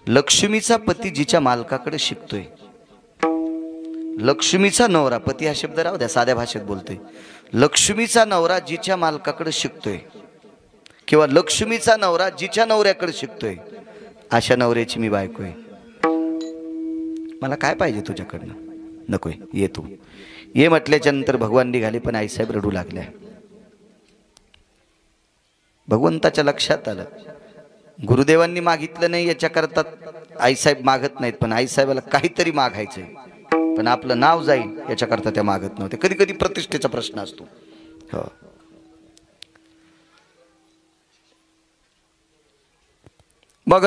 लक्ष्मीचा पती जिच्या मालकाकडे शिकतोय, लक्ष्मीचा नवरा, पती हा शब्द राहू द्या साध्या भाषेत बोलतोय, लक्ष्मीचा नवरा जिच्या मालकाकडे शिकतोय किंवा लक्ष्मीचा नवरा जिच्या नवऱ्याकडे शिकतोय, अशा नवऱ्याची मी बायको आहे. मला काय पाहिजे तुझ्याकडनं? नकोय, ये तू ये म्हटल्याच्या नंतर भगवान निघाले. पण आईसाहेब रडू लागल्या. भगवंताच्या लक्षात आलं गुरुदेवांनी मागितलं नाही याच्याकरता आईसाहेब मागत नाहीत, पण आईसाहेबाला काहीतरी मागायचंय पण आपलं नाव जाईल याच्याकरता त्या मागत नव्हते. कधी कधी प्रतिष्ठेचा प्रश्न असतो. हो, मग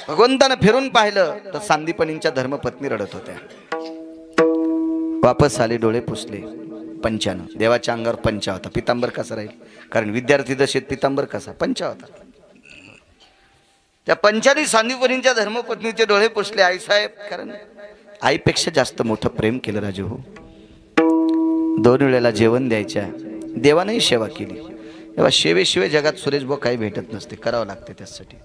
भगवंतानं फिरून पाहिलं तर सांदीपनींच्या धर्मपत्नी रडत होत्या. वापस आले, डोळे पुसले. पंचानं देवाच्या अंगावर पंचा होता. पितांबर कसा राहील? कारण विद्यार्थी दशेत पितांबर कसा? पंचा होता. त्या पंचानी सांदीपनींच्या धर्मपत्नीचे डोळे पुसले. आईसाहेब, कारण आईपेक्षा जास्त मोठं प्रेम केलं राजू हो. 2 वेळेला जेवण द्यायच्या, देवानेही सेवा केली. तेव्हा सेवेशिवाय जगात सुरेश भाऊ काही भेटत नसते, करावं लागते त्यासाठी.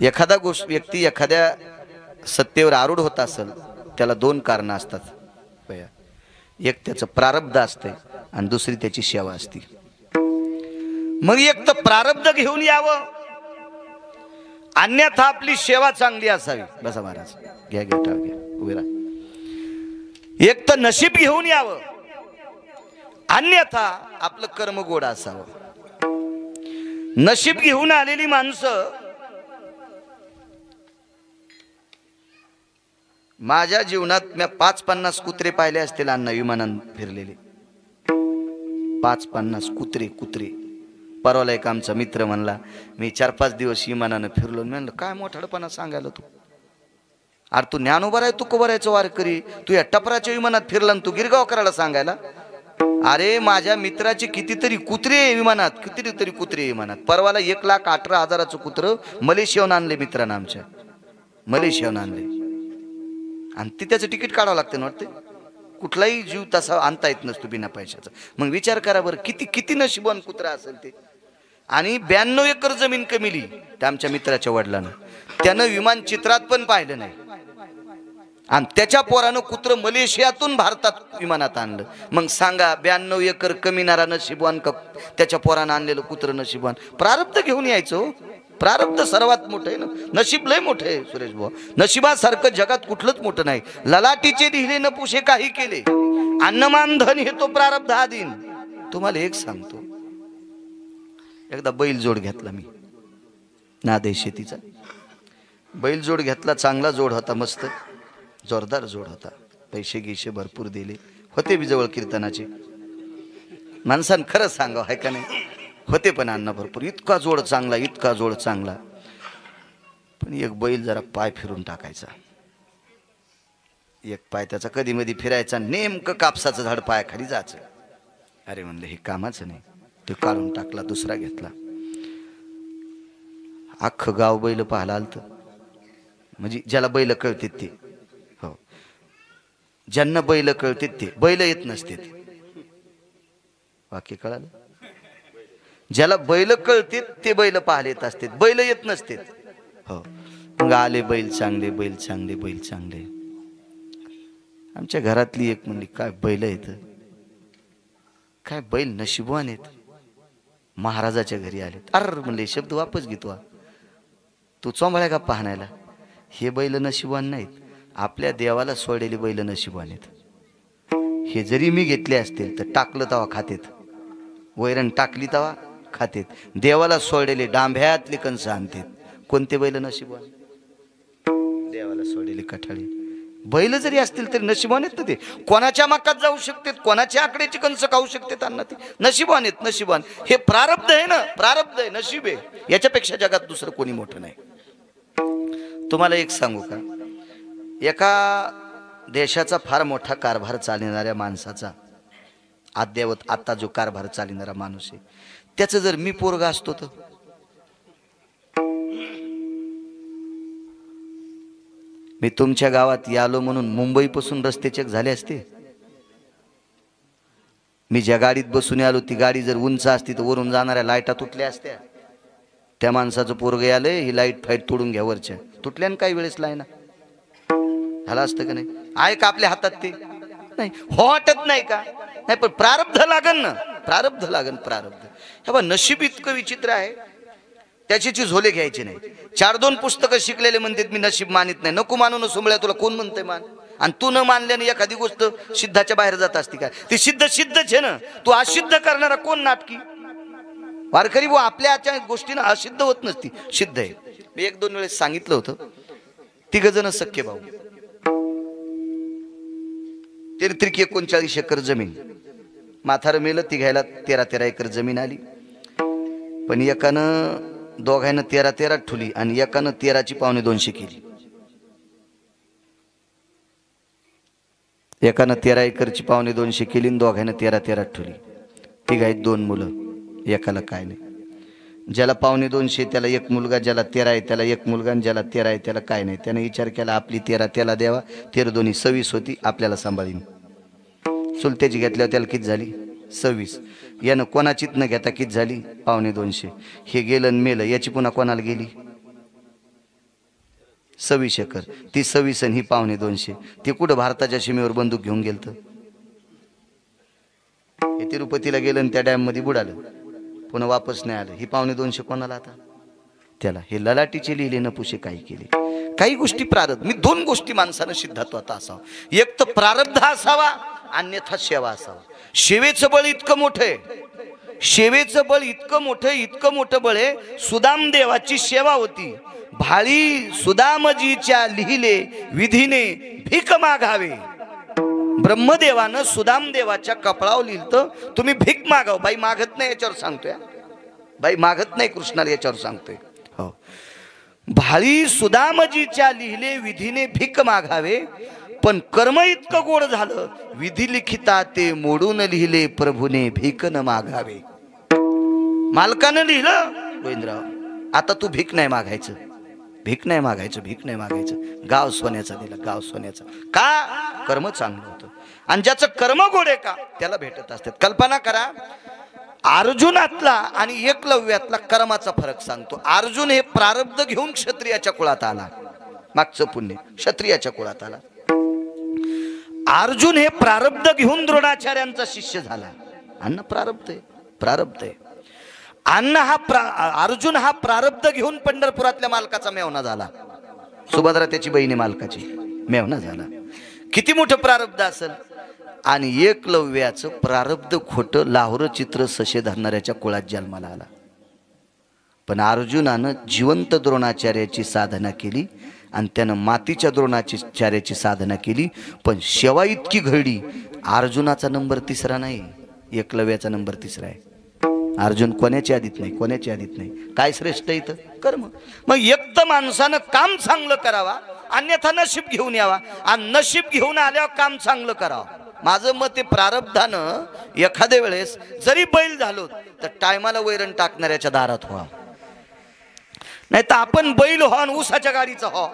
एखादा व्यक्ती एखाद्या सत्तेवर आरूढ होत असेल त्याला 2 कारणं असतात. एक त्याचं प्रारब्ध असते आणि दुसरी त्याची सेवा असते. मग एक तर प्रारब्ध घेऊन यावं, अन्यथा आपली सेवा चांगली असावी. बसा महाराज, घ्या घ्या टाळ घ्या, उभे राहा. एक तर नशीब घेऊन यावं, अन्यथा आपलं कर्म गोड असावं. नशीब घेऊन आलेली माणसं, माझ्या जीवनात मी 5-50 कुत्रे पाहिले असतील अण्णा विमानात फिरलेले. 5-50 कुत्रे. परवाला एक आमचा मित्र म्हणला मी 4-5 दिवस विमानानं फिरलो. मी म्हणलं काय मोठाडपणा सांगायला तू? अरे तू ज्ञानोबर आहे, तू कोबरायचं वारकरी, तू या टपराच्या विमानात फिरला आणि तू गिरगावकराला सांगायला? अरे माझ्या मित्राचे कितीतरी कुत्रे विमानात, कितीतरी कुत्रे विमानात. परवाला 1,18,000चं कुत्र मलेशियाहून आणले मित्रांना आमच्या, मलेशियाहून आणले. आणि ती त्याचं तिकीट काढावं लागतं ना वाटते. कुठलाही जीव तसा आणता येत नसतो बिना पैशाचा. मग विचार करा बरं किती नशिबवान कुत्रा असेल ते. आणि 92 एकर जमीन कमिली त्या आमच्या मित्राच्या वडिलांना. त्यानं विमान चित्रात पण पाहिलं नाही. आणि त्याच्या पोरानं कुत्र मलेशियातून भारतात विमानात आणलं. मग सांगा 92 एकर कमीनारा नशिबवान का त्याच्या पोरानं आणलेलं कुत्र नशिबवान? प्रारब्ध घेऊन यायचं. प्रारब्ध सर्वात मोठं आहे ना. नशीब लय मोठं आहे सुरेश भाऊ. नशिबासारखं जगात कुठलंच मोठं नाही. ललाटीचे लिहिले नपुषे काही केले, अन्नमान धन हे तो प्रारब्ध आधीन. तुम्हाला एक सांगतो, एकदा बैल जोड घेतला मी, नादे शेतीचा बैल जोड घेतला. चांगला जोड होता, मस्त जोरदार जोड होता. पैसे गिशे भरपूर दिले होते बी जवळ कीर्तनाचे. माणसानं खरं सांगावं आहे का नाही, होते पण अन्न भरपूर. इतका जोड चांगला, इतका जोड चांगला. पण एक बैल जरा पाय फिरून टाकायचा. एक पाय त्याचा कधी मधी फिरायचा, नेमकं कापसाचं झाड पायाखाली जायचं. अरे म्हणलं हे कामाचं नाही. ते काढून टाकला, दुसरा घेतला. अख्खं गाव बैल पाहायला आलतं. म्हणजे ज्याला बैल कळते ते, हो, ज्यांना बैल कळते ते. बैल येत नसते, वाक्य कळालं? ज्याला बैल कळते ते बैल पाहायला येत असते, बैल येत नसते. हो, मग आले बैल चांगले, बैल चांगले, बैल चांगले. आमच्या घरातली एक म्हणली, काय बैल येत, काय बैल नशिबवान आहेत, महाराजाच्या घरी आलेत. अरे म्हणले शब्द वापस घेतो, तू चोंबळ्या का पाहण्याला? हे बैल नशिबवान नाहीत, आपल्या देवाला सोडलेले बैल नशिबवान आहेत. हे जरी मी घेतले असतील तर टाकलं तवा खातेत, वैरण टाकली तवा खातेत. देवाला सोडलेले डांभ्यातले कंस आणतात. कोणते बैल नशिबवान? देवाला सोडलेले कठाळे बैल जरी असतील तरी नशिबवान आहेत ना ते. कोणाच्या मकात जाऊ शकतात, कोणाच्या आकड्याची कंस खाऊ शकतात अन्न, ते नशिबवान आहेत. नशिबवान हे प्रारब्ध आहे ना, प्रारब्ध आहे, नशीब आहे. याच्यापेक्षा जगात दुसरं कोणी मोठं नाही. तुम्हाला एक सांगू का, एका देशाचा फार मोठा कारभार चालणाऱ्या माणसाचा, अद्यावत आता जो कारभार चालणारा माणूस आहे, त्याचं जर मी पोरगा असतो तर मी तुमच्या गावात यालो म्हणून मुंबईपासून रस्ते चेक झाले असते. मी ज्या गाडीत बसून आलो ती गाडी जर उंच असती तर वरून जाणाऱ्या लाईटा तुटल्या असत्या. त्या माणसाचं पोरगं आलंय, ही लाईट फाईट तोडून घ्या वरच्या, तुटल्यान काही वेळेस लाईना झाला असतं का नाही? आहे का आपल्या हातात ते? नाही. हो वाटत नाही का? नाही, पण प्रारब्ध लागन ना, प्रारब्ध लागन, प्रारब्ध. हे बा नशीब इतकं विचित्र आहे, त्याची झोले घ्यायची नाही. 4-2 पुस्तकं शिकलेले म्हणतात मी नशीब मानित नाही. नको मानू न सोमळ्या, तुला कोण म्हणतंय मान? आणि तू न मानल्याने एखादी गोष्ट सिद्धाच्या बाहेर जात असती का? ती सिद्ध सिद्धच आहे ना. तू असिद्ध करणारा कोण नाटकी वारकरी? वो आपल्या गोष्टीनं असिद्ध होत नसती, सिद्ध आहे. मी 1-2 वेळेस सांगितलं होतं. 3 जण सख्खे भाऊ, 39 एकर जमीन. म्हातारं मेलं, तिघायला 13 एकर जमीन आली. पण एकानं दोघांना 13 ठुली आणि एकानं 13ची 2.25 केली. एकानं 13 एकरची 2.25 केली आणि दोघांना 13 ठुली. तिघाईत 2 मुलं, एकाला काय नाही. ज्याला 2.25 त्याला 1 मुलगा, ज्याला 13 आहे त्याला 1 मुलगा, आणि ज्याला 13 आहे त्याला काय नाही. त्याने विचार केला आपली 13 त्याला द्यावा. 13 दोन्ही 26 होती, आपल्याला सांभाळीन. चुलत्याची घेतल्यावर त्याला किती झाली? 26. यानं कोणाचीच न घेता किती झाली? 2.25. हे गेलं आणि मेलं, याची पुन्हा कोणाला गेली? 26 एकर. ती 26 आणि ही 2.25. ती कुठं भारताच्या सीमेवर बंदूक घेऊन गेलं? हे तिरुपतीला गेलं आणि त्या डॅम मध्ये बुडालं, पुन्हा वापस नाही आलं. ही 2.25 कोणाला आता? त्याला. हे ललाटीचे लिहिले नपुषे काही केले. काही गोष्टी प्रारब्ध. मी 2 गोष्टी माणसानं सिद्धात्वात असावं. एक तर प्रारब्ध असावा, अन्यथा सेवा असावा. सेवेचं बळ इतकं मोठं आहे, सेवेचं बळ इतकं मोठं, इतकं मोठं बळ आहे. सुदाम देवाची सेवा होती. भाळी सुदामजीच्या लिहिले विधीने भीक मागावे. ब्रह्मदेवानं सुदाम देवाच्या कपळावर लिहिलं तुम्ही भीक मागाव. बाई मागत नाही याच्यावर सांगतोय, बाई मागत नाही कृष्णाला याच्यावर सांगतोय. हो, भाळी सुदामजीच्या लिहिले विधीने भीक मागावे. पण कर्म इतकं गोड झालं, विधी लिखिता ते मोडून लिहिले प्रभूने भीक न मागावे. मालकानं लिहिलं गोविंदराव आता तू भीक नाही मागायचं, भीक नाही मागायचं, भीक नाही मागायचं. गाव सोन्याचा दिला, गाव सोन्याचा. का? कर्म चांगलं होतं. आणि ज्याचं कर्म गोड आहे का त्याला भेटत असतात. कल्पना करा, अर्जुनातला आणि एकलव्यातला कर्माचा फरक सांगतो. अर्जुन हे प्रारब्ध घेऊन क्षत्रियाच्या कुळात आला, मागचं पुण्य क्षत्रियाच्या कुळात आला. अर्जुन हे प्रारब्ध घेऊन द्रोणाचार्यांचा शिष्य झाला. अन्न प्रारब्ध आहे, प्रारब्ध आहे. अर्जुन हा प्रारब्ध घेऊन पंढरपुरातल्या मालकाचा मेवना झाला. सुभद्रा त्याची बहिणी मालकाची मेवना झाला. किती मोठं प्रारब्ध असेल. आणि एकलव्याचं प्रारब्ध खोटं लाहोर चित्र सशे धरणाऱ्याच्या कुळात जन्माला आला. पण अर्जुनानं जिवंत द्रोणाचार्याची साधना केली आणि त्यानं मातीच्या द्रोणाचार्याची साधना केली. पण शेवा इतकी घडली. अर्जुनाचा नंबर 3रा नाही, एकलव्याचा नंबर 3रा आहे. अर्जुन कोणाच्या आधीत नाही, कोणाच्या आधीत नाही. काय श्रेष्ठ इथं कर्म. मग एक तर माणसानं काम चांगलं करावा, अन्यथा नशीब घेऊन यावा. आणि नशीब घेऊन आल्यावर काम चांगलं करावं. माझं मत आहे प्रारब्धानं एखाद्या वेळेस जरी बैल झालो तर टायमाला वैरण टाकणाऱ्याच्या दारात व्हा. नाही तर आपण बैल हो आणि ऊसाच्या गाडीचा हो.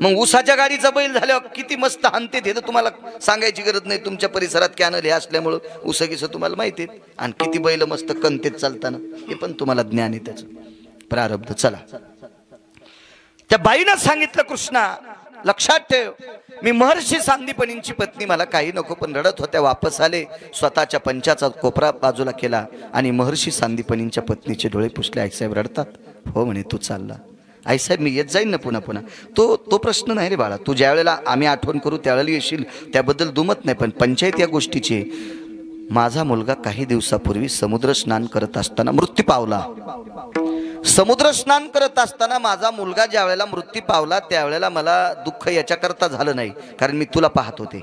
मग ऊसाच्या गाडीचा बैल झाल्यावर किती मस्त हानते ते तर तुम्हाला सांगायची गरज नाही. तुमच्या परिसरात कॅनल हे असल्यामुळं ऊसगीचं तुम्हाला माहिती आहे. आणि किती बैल मस्त कणतेत चालताना हे पण तुम्हाला ज्ञान आहे त्याचं. प्रारब्ध. चला, त्या बाईनं सांगितलं कृष्णा लक्षात ठेव, मी महर्षी सांदीपनींची पत्नी, मला काही नको. पण रडत होत्या. वापस आले, स्वतःच्या पंचाचा कोपरा बाजूला केला आणि महर्षी सांदीपनींच्या पत्नीचे डोळे पुसले. आईसाहेब रडतात. हो म्हणे, तू चालला. आईसाहेब मी येत जाईन ना पुन्हा पुन्हा. तो प्रश्न नाही रे बाळा. तू ज्या वेळेला आम्ही आठवण करू त्यावेळेला येशील, त्याबद्दल दुमत नाही. पण पंचायत या गोष्टीची. माझा मुलगा काही दिवसापूर्वी समुद्र स्नान करत असताना मृत्यू पावला. समुद्र स्नान करत असताना माझा मुलगा ज्या वेळेला मृत्यू पावला त्यावेळेला मला दुःख याच्याकरता झालं नाही, कारण मी तुला पाहत होते.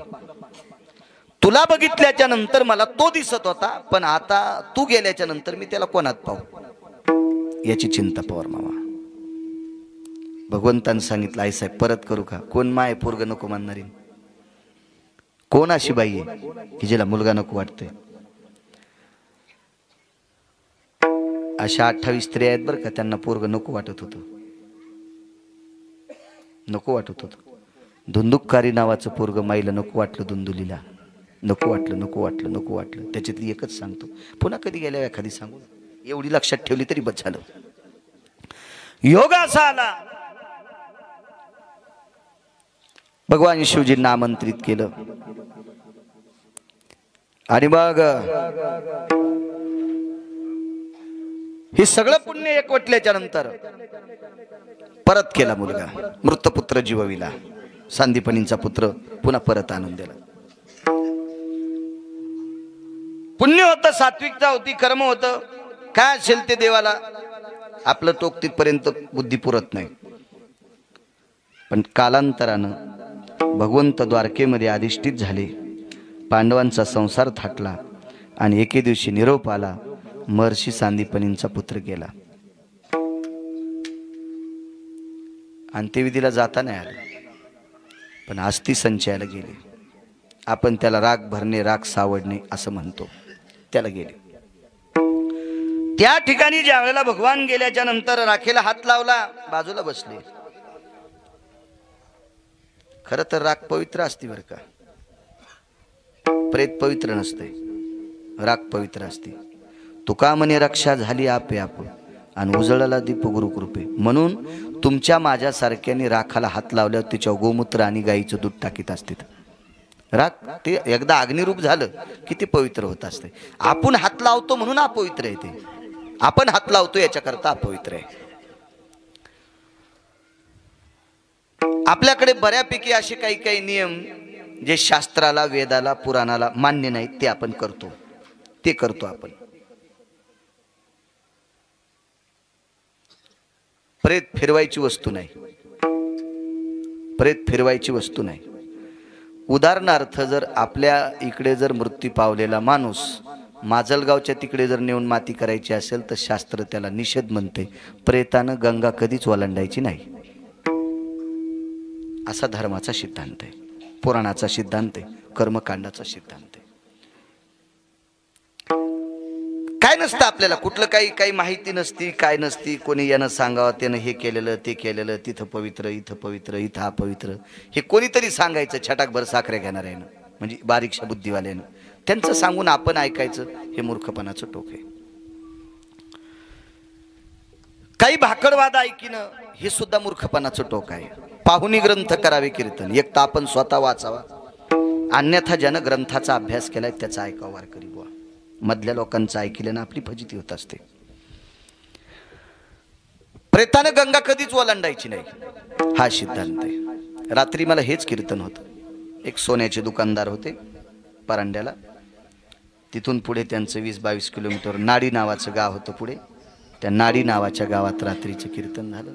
तुला बघितल्याच्या नंतर मला तो दिसत होता. पण आता तू गेल्याच्या नंतर मी त्याला कोणात पाहू याची चिंता पवार मामा. भगवंतानं सांगितलं आईसाहेब परत करू का? कोण माय पोरग नको म्हणणारी? कोण अशी बाई आहे की जिला मुलगा नको वाटतोय? अशा 28 स्त्रिया आहेत बरं का, त्यांना पोरग नको वाटत होतं. नको वाटत होतं. धुंदुककारी नावाचं पोरग माईला नको वाटलं. धुंदुलीला नको वाटलं, नको वाटलं, नको वाटलं. त्याच्यातली एकच सांगतो, पुन्हा कधी गेल्या एखादी सांगू. एवढी लक्षात ठेवली तरी बस झालं. योग असा आला, भगवान शिवजींना आमंत्रित केलं. आणि मग हे सगळं पुण्य एकवटल्याच्या नंतर परत केला मुलगा. मृतपुत्र जीवविला. सांदीपनींचा पुत्र पुन्हा परत आणून दिला. पुण्य होतं, सात्विकता होती, कर्म होतं. काय असेल ते देवाला आपलं टोक तिथपर्यंत बुद्धी पुरत नाही. पण कालांतरानं भगवंत द्वारकेमध्ये अधिष्ठित झाले. पांडवांचा संसार थाटला आणि एके दिवशी निरोप आला, महर्षी सांदीपनींचा पुत्र गेला. अंत्यविधीला जाता नाही आलं, पण अस्थी संचयाला गेले. आपण त्याला राग भरणे, राग सावडणे असं म्हणतो. त्याला गेले. त्या ठिकाणी ज्या वेळेला भगवान गेल्याच्या नंतर राखेला हात लावला, बाजूला बसले. खरं तर राख पवित्र असते बरं का, प्रेत पवित्र नसते, राख पवित्र असते. तुका म्हणे रक्षा झाली आपे आप आणि उजळला दीप गुरु कृपे. म्हणून तुमच्या माझ्यासारख्याने राखाला हात लावल्यावर तिच्यावर गोमूत्र आणि गाईचं दूध टाकीत असते. राख ते एकदा अग्निरूप झालं की ते पवित्र होत असते. आपण हात लावतो म्हणून अपवित्र आहे ते. आपण हात लावतो याच्याकरता अपवित्र आहे. आपल्याकडे बऱ्यापैकी असे काही काही नियम जे शास्त्राला, वेदाला, पुराणाला मान्य नाहीत, ते आपण करतो. ते करतो आपण. प्रेत फिरवायची वस्तू नाही. प्रेत फिरवायची वस्तू नाही. उदाहरणार्थ जर आपल्या इकडे जर मृत्यू पावलेला माणूस माजलगावच्या तिकडे जर नेऊन माती करायची असेल तर शास्त्र त्याला निषेध म्हणते. प्रेतानं गंगा कधीच ओलांडायची नाही, असा धर्माचा सिद्धांत आहे, पुराणाचा सिद्धांत आहे, कर्मकांडाचा सिद्धांत आहे. काय नसतं आपल्याला, कुठलं काही माहिती नसती, काय नसती. कोणी यानं सांगावं, त्यानं हे केलेलं, ते केलेलं, तिथं पवित्र, इथं पवित्र, इथं अपवित्र, हे कोणीतरी सांगायचं छटाकभर साखरे घेणाऱ्यानं, म्हणजे बारीकशा बुद्धिवाल्यानं. त्यांचं सांगून आपण ऐकायचं, हे मूर्खपणाचं टोक आहे. काही भाकडवाद ऐकिनं हे सुद्धा मूर्खपणाचं टोक आहे. पाहुणी ग्रंथ करावे कीर्तन, एक तर आपण स्वतः वाचावा, अन्यथा ज्यानं ग्रंथाचा अभ्यास केलाय त्याचा ऐकावं वारकरी बुवा. मधल्या लोकांचं ऐकल्यानं आपली फजिती होत असते. प्रेतानं गंगा कधीच ओलांडायची नाही हा सिद्धांत आहे. रात्री मला हेच कीर्तन होतं. एक सोन्याचे दुकानदार होते परांड्याला. तिथून पुढे त्यांचं 20-22 किलोमीटर नाडी नावाचं गाव होतं. पुढे त्या नाडी नावाच्या गावात रात्रीचं कीर्तन झालं.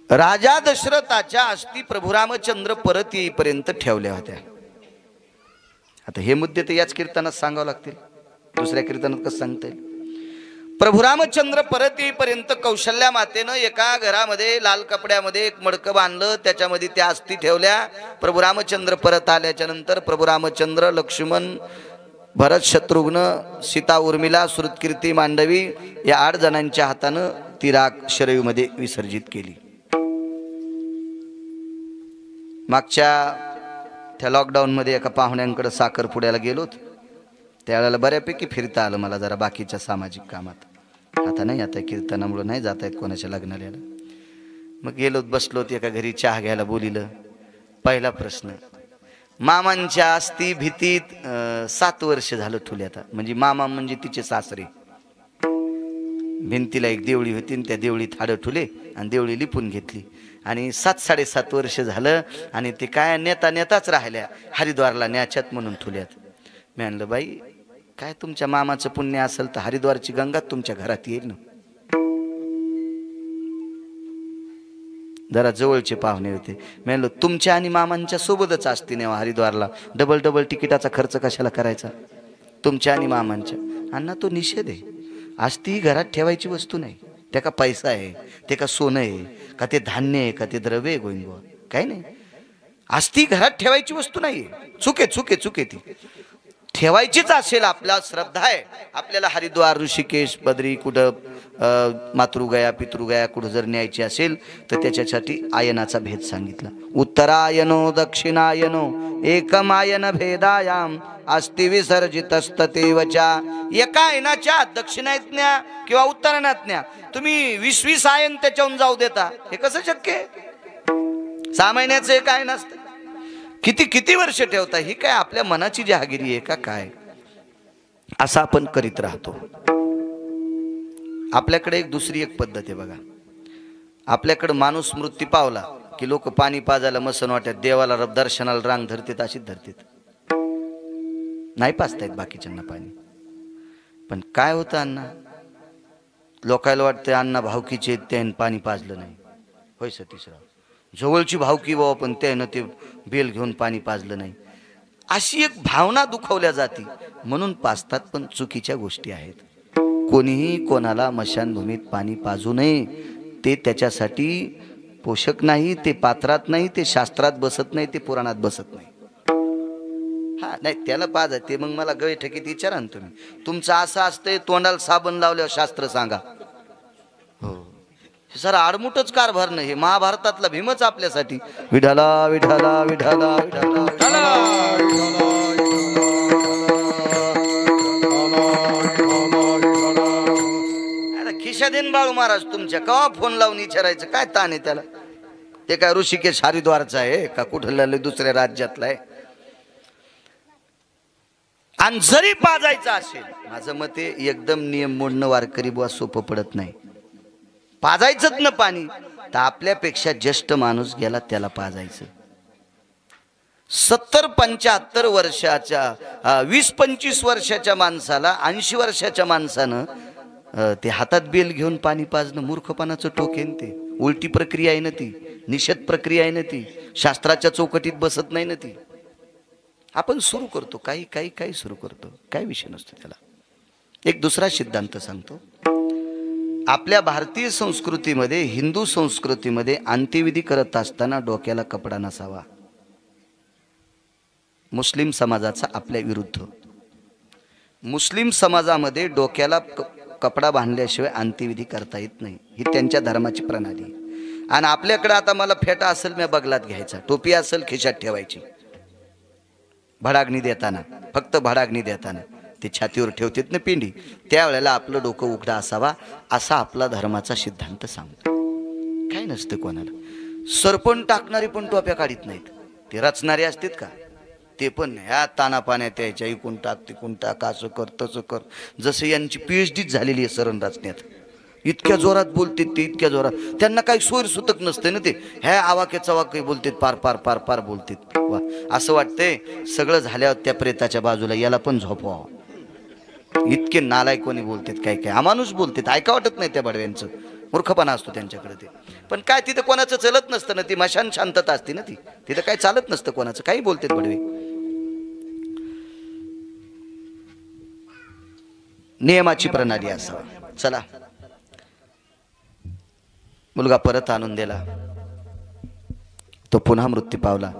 राजा दशरथाच्या अस्थी प्रभू रामचंद्र परत येईपर्यंत ठेवल्या होत्या. आता हे मुद्दे तर याच कीर्तनात सांगावं लागतील, दुसऱ्या कीर्तनात कसं सांगता येईल. प्रभू रामचंद्र परत येईपर्यंत कौशल्या मातेनं एका घरामध्ये लाल कपड्यामध्ये एक मडकं बांधलं, त्याच्यामध्ये त्या अस्थी ठेवल्या. प्रभू रामचंद्र परत आल्याच्या नंतर प्रभू रामचंद्र, लक्ष्मण, भरत, शत्रुघ्न, सीता, उर्मिला, श्रुतकीर्ती, मांडवी या 8 जणांच्या हातानं ती राख शरयूमध्ये विसर्जित केली. मागच्या त्या लॉकडाऊनमध्ये एका पाहुण्यांकडे साखरपुड्याला गेलोत. त्यावेळेला बऱ्यापैकी फिरता आलं मला जरा बाकीच्या सामाजिक कामात. आता नाही, आता कीर्तनामुळे नाही जाता येत कोणाच्या लग्नाला. मग गेलोत, बसलोत एका घरी चहा घ्यायला बोलिलं. पहिला प्रश्न, मामांच्या अस्थी भीतीत 7 वर्ष झालं ठुल्यात. म्हणजे मामा म्हणजे तिचे सासरे. भिंतीला एक देवळी होती आणि त्या देवळीत हाडं ठुले आणि देवळी लिपून घेतली आणि 7-7.5 वर्ष झालं आणि ते काय नेताच राहिल्या. हरिद्वारला न्याच्यात म्हणून ठुल्यात. मी म्हणलं बाई काय तुमच्या मामाचं पुण्य असेल तर हरिद्वारची गंगा तुमच्या घरात येईल ना. जरा जवळचे पाहुणे होते. मी म्हणलं तुमच्या आणि मामांच्या सोबतच असते नेवा हरिद्वारला, डबल तिकिटाचा खर्च कशाला करायचा तुमच्या आणि मामांच्या. अण्णा तो निषेध आहे. अस्थी घरात ठेवायची वस्तू नाही. त्या का पैसा आहे, ते का सोनं आहे, का ते धान्य आहे, का ते द्रव्य आहे गोविंदबुवा, काही नाही. अस्थी घरात ठेवायची वस्तू नाही. चुके ती ठेवायचीच असेल. आपला श्रद्धा आहे आपल्याला हरिद्वार, ऋषिकेश, बद्री, कुठं मातृगया, पितृगया कुठं जर न्यायची असेल तर त्याच्यासाठी आयनाचा भेद सांगितला. उत्तरायनो दक्षिणायनो एकमायन भेदायाम अस्ति विसर्जितस्ततेवचा. एका आयनाच्या दक्षिणायत न्या किंवा उत्तरायणात न्या, तुम्ही 20 आयन त्याच्याहून जाऊ देता. हे कसं शक्य आहे? 6 महिन्याचं एक आयन असतं. किती वर्ष ठेवता? ही काय आपल्या मनाची जहागिरी आहे का काय? असं आपण करीत राहतो. आपल्याकडे दुसरी एक पद्धत आहे बघा. आपल्याकडे माणूस मृत्यू पावला की लोक पाणी पाजायला मसन वाटत, देवाला दर्शनाला रांग धरतात, अशीच धरतात. नाही पाजतायत बाकीच्यांना पाणी. पण काय होतं अण्णा, लोकायला वाटतं अण्णा भावकीचे त्यानं पाणी पाजलं नाही. होय सतीशराव, जवळची भावकी बाबा पण त्यानं ते बेल घेऊन पाणी पाजलं नाही. अशी एक भावना दुखवल्या जाती म्हणून पाजतात. पण चुकीच्या गोष्टी आहेत. कोणीही कोणाला मशानभूमीत पाणी पाजू नये. ते त्याच्यासाठी पोषक नाही, ते पात्रात नाही, ते शास्त्रात बसत नाही, ते पुराणात बसत नाही. हा नाही त्याला पाजा ते मग मला गळे ठकीत विचारा ना तुम्ही. तुमचं असं असतंय तोंडाला साबण लावल्यावर शास्त्र सांगा. हो सर आडमुटच कारभार नाही. हे महाभारतातला भीमच आपल्यासाठी विठाला विठाला विठाला विठाला. खिशा देन बाळू महाराज तुमच्या कवा फोन लावून विचारायचं काय ताण आहे त्याला? ते काय ऋषिकेश हरिद्वारचा आहे का कुठलं दुसऱ्या राज्यातला आहे? आणि जरी पाजायचं असेल, माझं मते एकदम नियम मोडणं वारकरी बुवा सोपं पडत नाही. पाजायचंच ना पाणी तर आपल्यापेक्षा ज्येष्ठ माणूस गेला त्याला पाजायचं. 70-75 वर्षाच्या 20-25 वर्षाच्या माणसाला 80 वर्षाच्या माणसानं ते हातात बेल घेऊन पाणी पाजणं मूर्खपणाचं टोकेन. ते उलटी प्रक्रिया आहे ना, ती निषेध प्रक्रिया आहे ना, ती शास्त्राच्या चौकटीत बसत नाही ना. ती आपण सुरू करतो काही सुरू करतो, काही विषय नसतो त्याला. एक दुसरा सिद्धांत सांगतो. आपल्या भारतीय संस्कृतीमध्ये, हिंदू संस्कृतीमध्ये अंत्यविधी करत असताना डोक्याला कपडा नसावा. मुस्लिम समाजाचा आपल्या विरुद्ध. मुस्लिम समाजामध्ये डोक्याला कपडा बांधल्याशिवाय अंत्यविधी करता येत नाही. ही त्यांच्या धर्माची प्रणाली. आणि आपल्याकडे आता मला फेटा असेल मी बगलात घ्यायचा, टोपी असेल खिशात ठेवायची. भडागणी देताना, फक्त भडागणी देताना ते छातीवर ठेवतात ना पिंडी, त्यावेळेला आपलं डोकं उघडं असावा असा आपला धर्माचा सिद्धांत सांगतो. काय नसतं कोणाला. सरपण टाकणारी पण टोप्या काढीत नाहीत. ते रचणारे असतात का? ते पण ह्या ताना पाण्यात यायच्या, इकून टाक तिकून टाक, असं कर तसं कर, जसं यांची PhD झालेली आहे सरण रचण्यात. इतक्या जोरात बोलतात ते, इतक्या जोरात. त्यांना काही सोयर सुतक नसते ना, ते ह्या आवाक्या चवाक्य बोलतात, पार पार पार पार बोलतात. वा, असं वाटतंय सगळं झाल्यावर त्या प्रेताच्या बाजूला याला पण झोपवावं. इतके नालायकोनी बोलतात, काय काय अमानुष बोलतात, ऐका वाटत नाही त्या बडव्यांचं. मूर्खपणा असतो त्यांच्याकडे ते. पण काय तिथं कोणाचं चलत नसतं ना, ती मशान शांतता असते ना, ती तिथं काय चालत नसतं कोणाचं, काही बोलतात बडवे. नियमाची प्रणाली असावी. चला, मुलगा परत आणून दिला, तो पुन्हा मृत्यू पावला.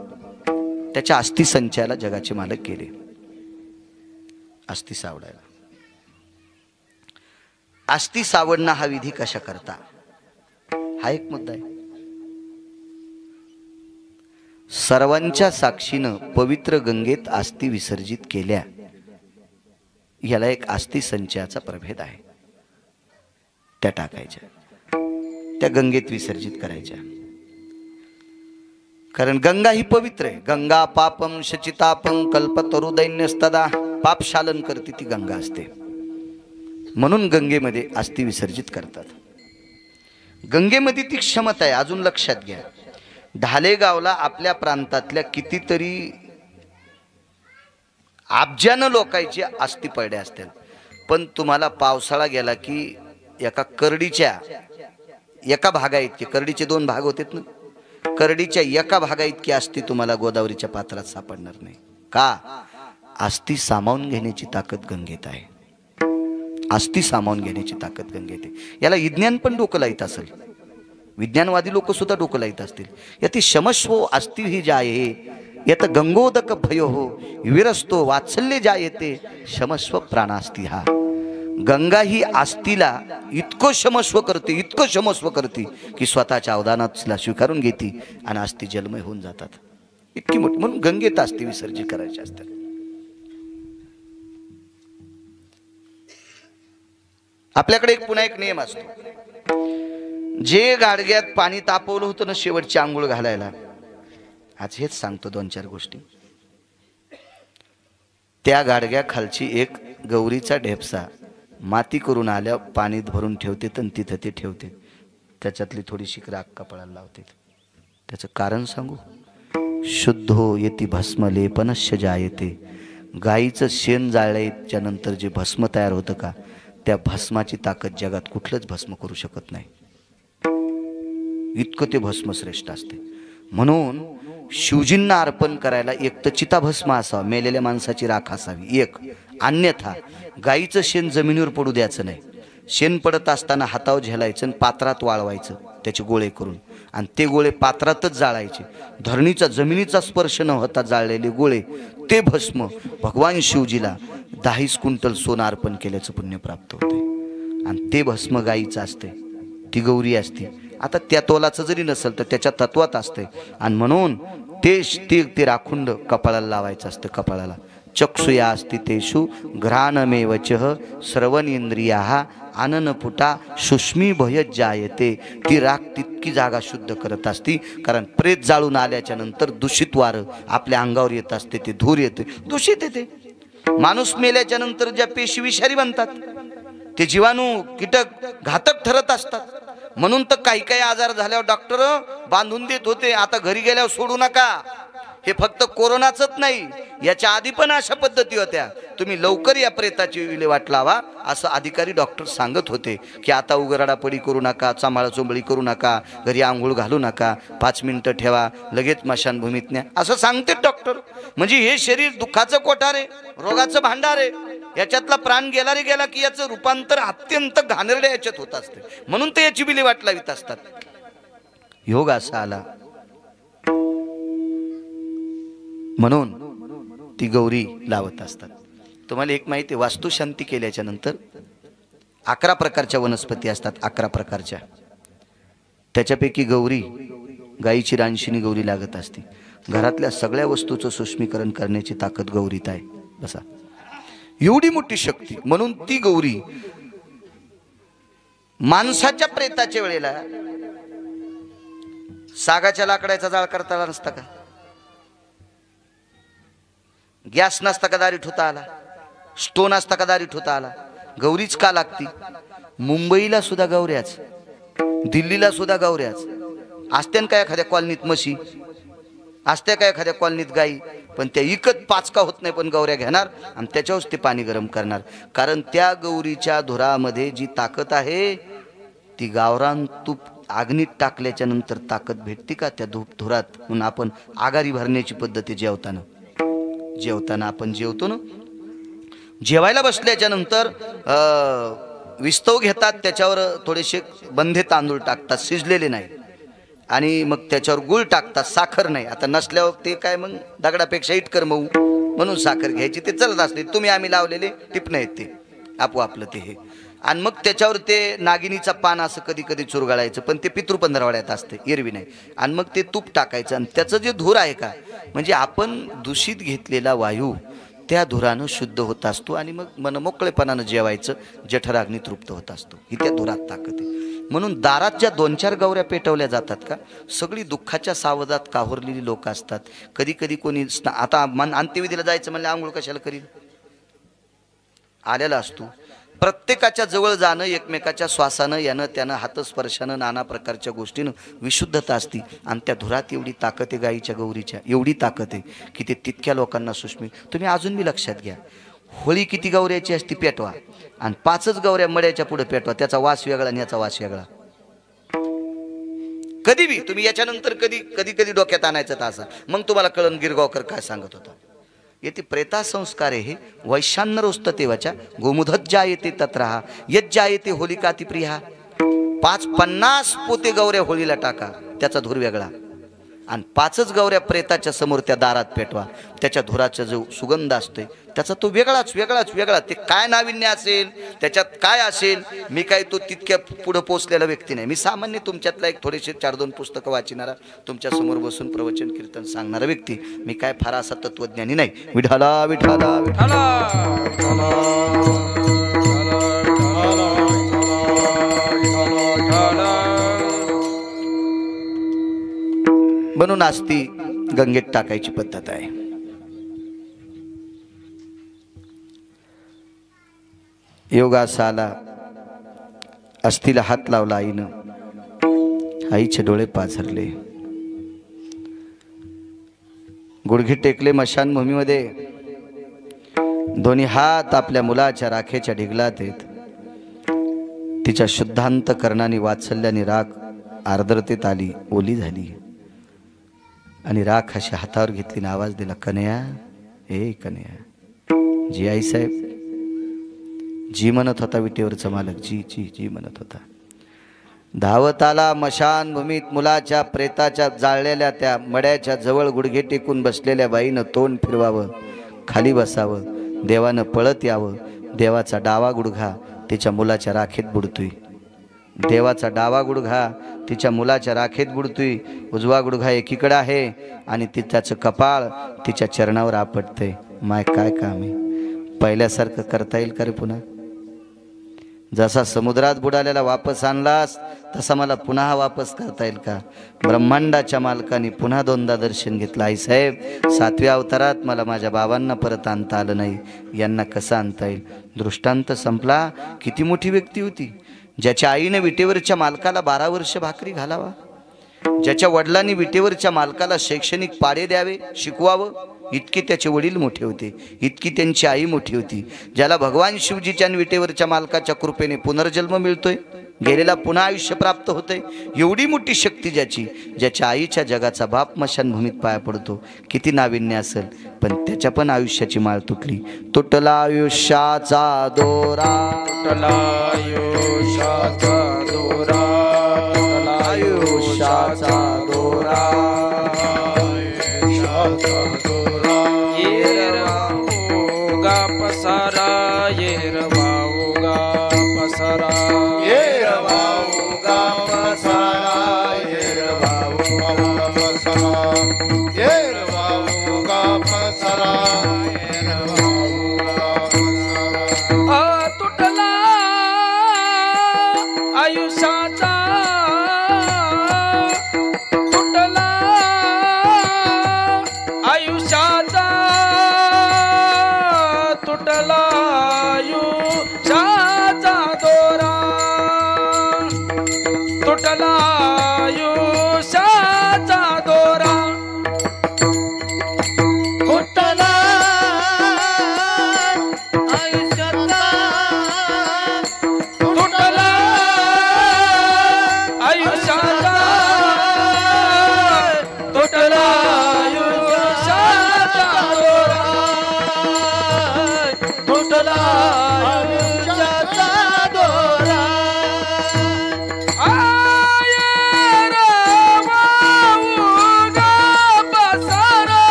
त्याच्या अस्थि संचयाला जगाचे मालक गेले अस्थि सावडायला. अस्थि सावडणं हा विधी कशा करता, हा एक मुद्दा आहे. सर्वांच्या साक्षीनं पवित्र गंगेत अस्थि विसर्जित केल्या, याला एक अस्थि संचयाचा प्रभेद आहे. त्या टाकायच्या, त्या गंगेत विसर्जित करायच्या. कारण गंगा ही पवित्र आहे. गंगा पापम शचितापम कल्पतरु दैन्यस्तदा, पाप शालन करते ती गंगा असते, म्हणून गंगेमध्ये अस्थि विसर्जित करतात. गंगेमध्ये ती क्षमता आहे. अजून लक्षात घ्या, ढालेगावला आपल्या प्रांतातल्या कितीतरी अब्जानं लोकांची अस्थि पडल्या असतील, पण तुम्हाला पावसाळा गेला की एका करडीच्या एका भागा इतके, करडीचे 2 भाग होते ना, करडीच्या एका भागा इतकी अस्थि तुम्हाला गोदावरीच्या पात्रात सापडणार नाही. का? अस्थि सामावून घेण्याची ताकद गंगेत आहे. अस्थि सामावून घेण्याची ताकद गंगेत आहे. याला विज्ञान पण डोकं लाईत असेल, विज्ञानवादी लोक सुद्धा डोकं लाईत असतील. याती शमस्व अस्थि ही जाये, यत गंगोदक भयो हो विरस्तो वात्सल्य जायते शमस्व प्राणास्ति. हा गंगा ही आस्तीला इतकं क्षमस्व करते, इतकं क्षमस्व करते की स्वतःच्या अवदानात तिला स्वीकारून घेते आणि अस्थि जलमय होऊन जातात. इतकी मोठी, म्हणून गंगेत अस्थि विसर्जित करायची असतात. आपल्याकडे पुन्हा एक नियम असतो. जे गाडग्यात पाणी तापवलं होतं ना शेवटची आंघोळ घालायला, आज हेच सांगतो 2-4 गोष्टी. त्या गाडग्या खालची एक गौरीचा ढेपसा माती करून आल्या पाणी भरून ठेवते, तर तिथं ते ठेवते. त्याच्यातली थोडीशी राख कपाळाला लावते. त्याचं कारण सांगू? शुद्धो येती भस्म लेपनश्य जायते. गाईचं शेण जाळल्याच्या नंतर जे भस्म तयार होतं का, त्या भस्माची ताकद जगात कुठलंच भस्म करू शकत नाही. इतकं ते भस्म श्रेष्ठ असते. म्हणून शिवजींना अर्पण करायला एक तर चिताभस्म असावा, मेलेल्या माणसाची राख असावी एक, अन्यथा गाईचं शेण जमिनीवर पडू द्यायचं नाही. शेण पडत असताना हातावर झेलायचं आणि पात्रात वाळवायचं त्याचे गोळे करून, आणि ते गोळे पात्रातच जाळायचे. धरणीचा जमिनीचा स्पर्श न होता जाळलेले गोळे, ते भस्म भगवान शिवजीला 10 क्विंटल सोनं अर्पण केल्याचं पुण्य प्राप्त होते. आणि ते भस्म गाईचं असते, ती गौरी असते. आता त्या तोलाचं जरी नसेल तर त्याच्या तत्वात असते, आणि म्हणून ते राखुंड कपाळाला लावायचं असतं. कपाळाला चक्षुया अस्ति तेषु घ्राणमेवचः श्रवणेंद्रियाः आननपुटा सुष्मी भय जायते. ती राख तितकी जागा शुद्ध करत असती, कारण प्रेत जाळून आल्याच्या नंतर दूषित वारं आपल्या अंगावर येत असते, ते धूर येते, दूषित येते. माणूस मेल्याच्या नंतर ज्या पेशी विषारी बनतात, ते जीवाणू कीटक घातक ठरत असतात. म्हणून तर काही काही आजार झाल्यावर डॉक्टर बांधून देत होते, आता घरी गेल्यावर सोडू नका. हे फक्त कोरोनाचंच नाही, याच्या आधी पण अशा पद्धती होत्या. तुम्ही लवकर या प्रेताची विल्हेवाट लावा असं अधिकारी डॉक्टर सांगत होते. की आता उघराडापडी करू नका, चांबाळाचोंबळी करू नका, घरी आंघोळ घालू नका, 5 मिनिटं ठेवा, लगेच स्मशानभूमीत न्या, असं सांगते डॉक्टर. म्हणजे हे शरीर दुःखाचं कोठार आहे, रोगाचं भांडार आहे. याच्यातला प्राण गेला रे गेला की याचं रूपांतर अत्यंत घाणेरड्या याच्यात होत असते. म्हणून ते याची विल्हेवाट लावित असतात. योग असा आला म्हणून ती गौरी लावत असतात. तुम्हाला एक माहिती, वास्तुशांती केल्याच्या नंतर 11 प्रकारच्या वनस्पती असतात, 11 प्रकारच्या. त्याच्यापैकी गौरी, गाईची रानशिनी गौरी लागत असते. घरातल्या सगळ्या वस्तूचं सूक्ष्मीकरण करण्याची ताकद गौरीत आहे. बसा, एवढी मोठी शक्ती. म्हणून ती गौरी माणसाच्या प्रेताच्या वेळेला सागाच्या लाकडाचा जाळ करता नसता का? गॅस नसता का दारी ठोता आला, स्टोन असता का दारी ठोता आला, गौरीच का लागती? मुंबईला सुद्धा गौऱ्याच, दिल्लीला सुद्धा गौऱ्याच असत्यान काय एखाद्या कॉलनीत म्हशी असत्या काय एखाद्या कॉलनीत गाई, पण त्या इकत पाचका होत नाही, पण गौऱ्या घेणार आणि त्याच्यावरच ते पाणी गरम करणार. कारण त्या गौरीच्या धुरामध्ये जी ताकद आहे ती गावरान तूप अग्नीत टाकल्याच्या नंतर ताकद भेटते का त्या धुरात? म्हणून आपण आगारी भरण्याची पद्धती जेवताना आपण जेवतो ना, जेवायला बसल्याच्या नंतर विस्तव घेतात, त्याच्यावर थोडेसे बंधे तांदूळ टाकतात शिजलेले नाही, आणि मग त्याच्यावर गुळ टाकतात, साखर नाही. आता नसल्यावर ते काय मग दगडापेक्षा इटकर मऊ, म्हणून साखर घ्यायची, ते चलत असते. तुम्ही आम्ही लावलेले टिपणं आहेत ते आपोआपलं ते हे. आणि मग त्याच्यावर ते नागिनीचा पान असं कधी कधी चुरगाळायचं, पण ते पितृपंधरवाड्यात असते, एरवी नाही. आणि मग ते तूप टाकायचं, आणि त्याचं जे धूर आहे का, म्हणजे आपण दूषित घेतलेला वायू त्या धुरानं शुद्ध होत असतो, आणि मग मनमोकळेपणानं जेवायचं, जठराग्नी तृप्त होत असतो. ही त्या धुरात ताकद आहे. म्हणून दारात ज्या 2-4 गौऱ्या पेटवल्या जातात का, सगळी दुःखाच्या सावधात काहुरलेली लोक असतात. कधी कधी कोणी आता अंत्यविधीला जायचं म्हणलं, आंघोळ कशाला करील, आलेला असतो. प्रत्येकाच्या जवळ जाणं, एकमेकाच्या श्वासानं, यानं त्यानं हातस्पर्शानं, नाना प्रकारच्या गोष्टीनं विशुद्धता असती. आणि त्या धुरात एवढी ताकद आहे गाईच्या गौरीच्या, एवढी ताकद आहे की ते तितक्या लोकांना सुष्मी. तुम्ही अजून बी लक्षात घ्या, होळी किती गौऱ्याची असती पेटवा, आणि 5च गौऱ्या मड्याच्या पुढे पेटवा, त्याचा वास वेगळा आणि याचा वास वेगळा. कधी बी तुम्ही याच्यानंतर कधी डोक्यात आणायचं तासा, मग तुम्हाला कळन गिरगावकर काय सांगत होता. येते प्रेता संस्कारे हे वैशान्यरोस्त तेवाच्या गोमुधज्जा येते तत्रहा यज्जा येते होलिका ती प्रिया. 50 पोते गौऱ्या होळीला टाका, त्याचा धूर वेगळा, आणि 5च गौऱ्या प्रेताच्या समोर त्या दारात पेटवा, त्याच्या धुराचा जो सुगंध असतोय त्याचा तो वेगळा. ते काय नाविन्य असेल, त्याच्यात काय असेल, मी काय तो तितक्या पुढे पोचलेला व्यक्ती नाही. मी सामान्य तुमच्यातला एक थोडेसे 4-2 पुस्तकं वाचणारा, तुमच्या समोर बसून प्रवचन कीर्तन सांगणारा व्यक्ती. मी काय फार असा तत्वज्ञानी नाही. विठाला विठाला विठाला म्हणून आस्ती गंगेत टाकायची पद्धत आहे. योगासाला अस्थिला हात लावला आईनं, आईचे डोळे पाझरले, गुडघे टेकले मशानभूमीमध्ये, दोन्ही हात आपल्या मुलाच्या राखेच्या ढिगलात येत. तिच्या शुद्धांत कर्णाने वात्सल्याने राख आर्द्रतेत आली, ओली झाली, आणि राख अशी हातावर घेतली, आवाज दिला, कन्या, ए कन्या. जी आईसाहेब जी म्हणत होता विटेवरचा मालक, जी म्हणत होता. धावत आला मशान भूमीत, मुलाच्या प्रेताच्या जाळलेल्या त्या मड्याच्या जवळ गुडघे टेकून बसलेल्या बाईनं तोंड फिरवावं, खाली बसावं, देवानं पळत यावं. देवाचा डावा गुडघा तिच्या मुलाच्या राखेत बुडतोय, देवाचा डावा गुडघा तिच्या मुलाच्या राखेत बुडतोय, उजवा गुडघा एकीकडे आहे, आणि त्याचं कपाळ तिच्या चरणावर आपटतंय. माय काय काम आहे, पहिल्यासारखं करता येईल का रे पुन्हा? जसा समुद्रात बुडालेला वापस आणलास तसा मला पुन्हा वापस करता येईल का? ब्रह्मांडाच्या मालकाने पुन्हा 2दा दर्शन घेतलं. आईसाहेब 7व्या अवतारात मला माझ्या बाबांना परत आणता आलं नाही, यांना कसं आणता येईल? दृष्टांत संपला. किती मोठी व्यक्ती होती, ज्याच्या आईने विटेवरच्या मालकाला 12 वर्ष भाकरी घालावा, ज्याच्या वडिलांनी विटेवरच्या मालकाला शैक्षणिक पाडे द्यावे, शिकवावं, इतके त्याचे वडील मोठे होते, इतकी त्यांची आई मोठी होती. ज्याला भगवान शिवजीच्या विटेवरच्या मालकाच्या कृपेने पुनर्जन्म मिळतोय, गेलेला पुन्हा आयुष्य प्राप्त होतंय, एवढी मोठी शक्ती ज्याची, ज्याच्या आईच्या जगाचा बाप मशानभूमीत पाया पडतो, किती नाविन्य असेल, पण त्याच्या पण आयुष्याची माळ तुटली. तुटला आयुष्याचा दोरा, तुटला आयुष्याचा दोरा, तुटला आयुष्याचा दोरा, पसारा येरवाऊगा पसारा, येरवाऊगा पसारा, येरवाऊगा पसारा, येरवाऊगा पसारा, येरवाऊगा पसारा. तुटला आयुष्याचा, तुटला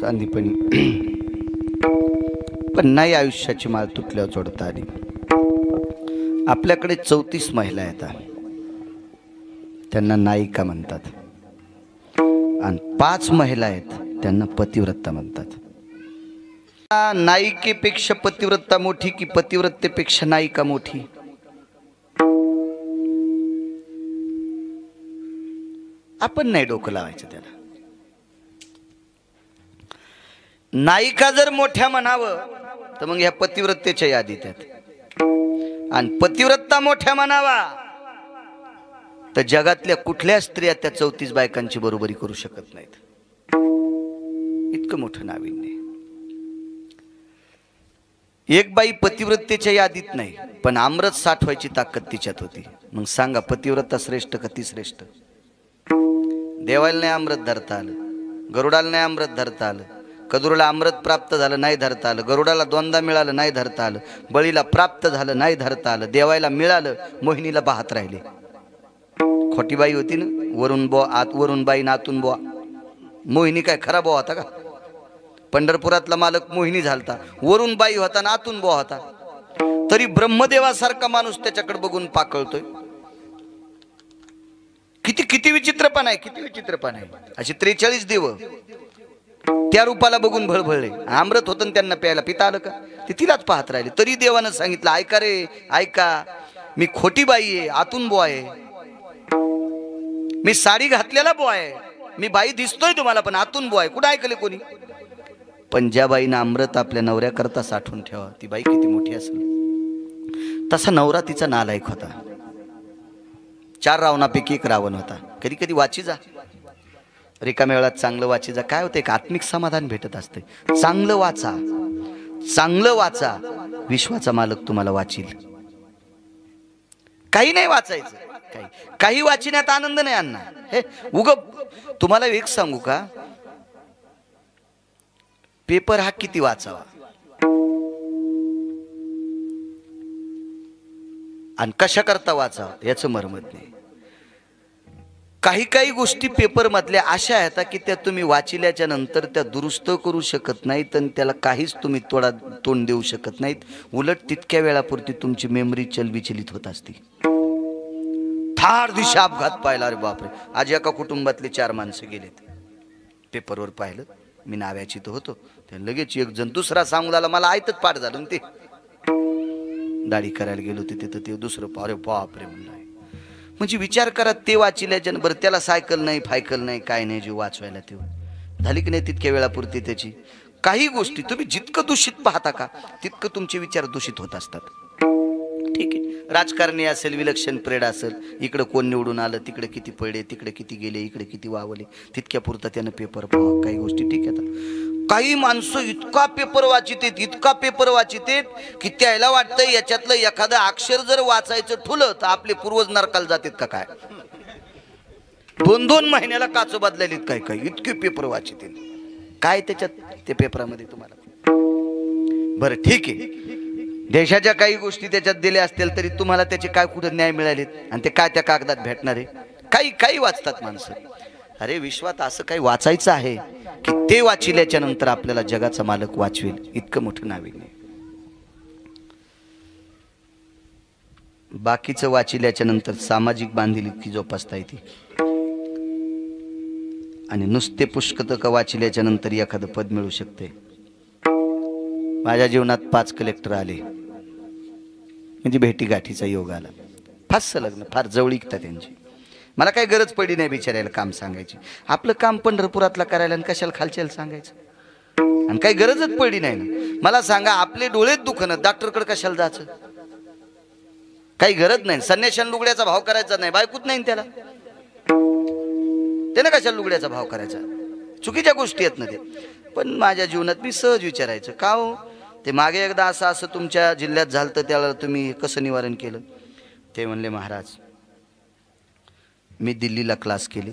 सांदीपणी, पण नाही आयुष्याची माळ तुटल्यावर जोडता आली. आपल्याकडे 34 महिला येतात, त्यांना नायिका म्हणतात, आणि 5 महिला आहेत त्यांना पतिव्रता म्हणतात. नायिकेपेक्षा पतिव्रता मोठी की पतिव्रतेपेक्षा नायिका मोठी? आपण नाही डोकं लावायचं त्याला. नायिका जर मोठ्या म्हणावं तर मग ह्या पतिव्रतेच्या यादीत आहेत, आणि पतिव्रता मोठ्या म्हणावा तर जगातल्या कुठल्या स्त्रिया त्या 34 बायकांची बरोबरी करू शकत नाहीत. इतकं मोठं नाविन्य. एक बाई पतिव्रतेच्या यादीत नाही, पण अमृत साठवायची ताकद तिच्यात होती. मग सांगा, पतिव्रता श्रेष्ठ का ती श्रेष्ठ? देवाला नाही अमृत धरता आलं, गरुडाला नाही अमृत धरता आलं, कदरूला अमृत प्राप्त झालं नाही धरता आलं, गरुडाला 2दा मिळालं नाही धरता आलं, बळीला प्राप्त झालं नाही धरता आलं, देवायला मिळालं, मोहिनीला पाहत राहिले. खोटी बाई होती ना, वरून बो आत, वरून बाई नातून बोआ. मोहिनी काय खरा बोआ होता का? पंढरपुरातला मालक मोहिनी झालता, वरून बाई होता ना आतून बोआ होता, तरी ब्रह्मदेवासारखा माणूस त्याच्याकडे बघून पाकळतोय. किती किती विचित्रपणा आहे, किती विचित्रपणा आहे. अशी 43 देव त्या रूपाला बघून भळभळले. अमृत होतं त्यांना प्यायला, पिता आलं का? ते तिलाच पाहत राहिले. तरी देवानं सांगितलं, ऐका रे ऐका, मी खोटी बाई आहे, आतून बोआ आहे, मी साडी घातलेला बोआ आहे, मी बाई दिसतोय तुम्हाला पण आतून बोआ आहे. कुठं ऐकले कोणी? पण ज्या बाईनं अमृत आपल्या नवऱ्याकरता साठवून ठेवा, ती बाई किती मोठी असेल. तसा नवरा तिचा नालायक होता. 4 रावणापैकी 1 रावण होता. कधी कधी वाची जा, रिकाम्या वेळात चांगलं वाची जा. काय होतं, एक आत्मिक समाधान भेटत असते. चांगलं वाचा, चांगलं वाचा, विश्वाचा मालक तुम्हाला वाचील. काही नाही वाचायचं, काही वाचण्यात आनंद नाही अण्णा. हे उग तुम्हाला एक सांगू का, पेपर हा किती वाचावा आणि कशा करता वाचावा याचं मर्मत नाही. काही काही गोष्टी पेपर मधल्या अशा आहेत की त्या तुम्ही वाचिल्याच्या नंतर त्या दुरुस्त करू शकत नाहीत, आणि त्याला काहीच तुम्ही तोंड देऊ शकत नाहीत. उलट तितक्या वेळापुरती तुमची मेमरी चलबिचलित होत असते. फार दिशा अपघात पाहिला, अरे बापरे, आज एका कुटुंबातले 4 माणसं गेलेत. पेपरवर पाहिलं, मी नाव्याची तर होतो, ते लगेच एक जण दुसरा सांगू लागला, मला आयतच पाठ झालं. ते दाढी करायला गेलो तिथं ते दुसरं, अरे बापरे म्हणलं. म्हणजे विचार करा, ते वाचिल्याच्या बरं त्याला सायकल नाही, फायकल नाही, काय नाही, जीव वाचवायला ते झाली की नाही तितक्या वेळापुरती त्याची. काही गोष्टी तुम्ही जितकं दूषित पाहता का तितकं तुमचे विचार दूषित होत असतात. ठीक आहे, राजकारणी असेल, विलक्षण परेड असेल, इकडं कोण निवडून आलं, तिकडे किती पडले, तिकडे किती गेले, इकडे किती वावले, तितक्या पुरता त्यानं पेपर पाहा. काही गोष्टी ठीक आहेत. काही माणसं इतका पेपर वाचितेत, इतका पेपर वाचितेत की त्याला वाटतं याच्यातलं एखादं अक्षर जर वाचायचं ठुलं तर आपले पूर्वज नरकाला जातात का काय. 2-2 महिन्याला काच बदलायलीत काय काय, इतके पेपर वाचितेत. काय त्याच्यात ते पेपरामध्ये तुम्हाला? बरं ठीक आहे, देशाच्या काही गोष्टी त्याच्यात दिल्या असतील तरी तुम्हाला त्याचे काय कुठं न्याय मिळालेत, आणि ते काय त्या कागदात भेटणार आहे? काही काही वाचतात माणसं. अरे विश्वात असं काही वाचायचं आहे की ते वाचिल्याच्या नंतर आपल्याला जगाचा मालक वाचवेल. इतकं मोठं नाविन्य. बाकीचं वाचिल्याच्या नंतर सामाजिक बांधिलकी जोपासता येते, आणि नुसते पुष्कतक वाचिल्याच्या नंतर एखादं पद मिळू शकते. माझ्या जीवनात 5 कलेक्टर आले, म्हणजे भेटी गाठीचा योग आला. फारसं लग्न, फार जवळीकता त्यांची. मला काही गरज पडली नाही बिचारायला काम सांगायची. आपलं काम पंढरपुरातला करायला आणि कशाला खालच्याला सांगायचं, आणि काही गरजच पडली नाही ना. मला सांगा, आपले डोळेच दुखणं, डॉक्टरकडे कशाला जायचं? काही गरज नाही. संन्याशान लुगड्याचा भाव करायचा नाही, बायकोच नाही त्याला, त्यानं कशाला लुगड्याचा भाव करायचा? चुकीच्या गोष्टी आहेत ना ते. पण माझ्या जीवनात मी सहज विचारायचं, का हो ते मागे एकदा असं तुमच्या जिल्ह्यात झालं तर त्याला तुम्ही कसं निवारण केलं? ते म्हणले, महाराज मी दिल्लीला क्लास केले,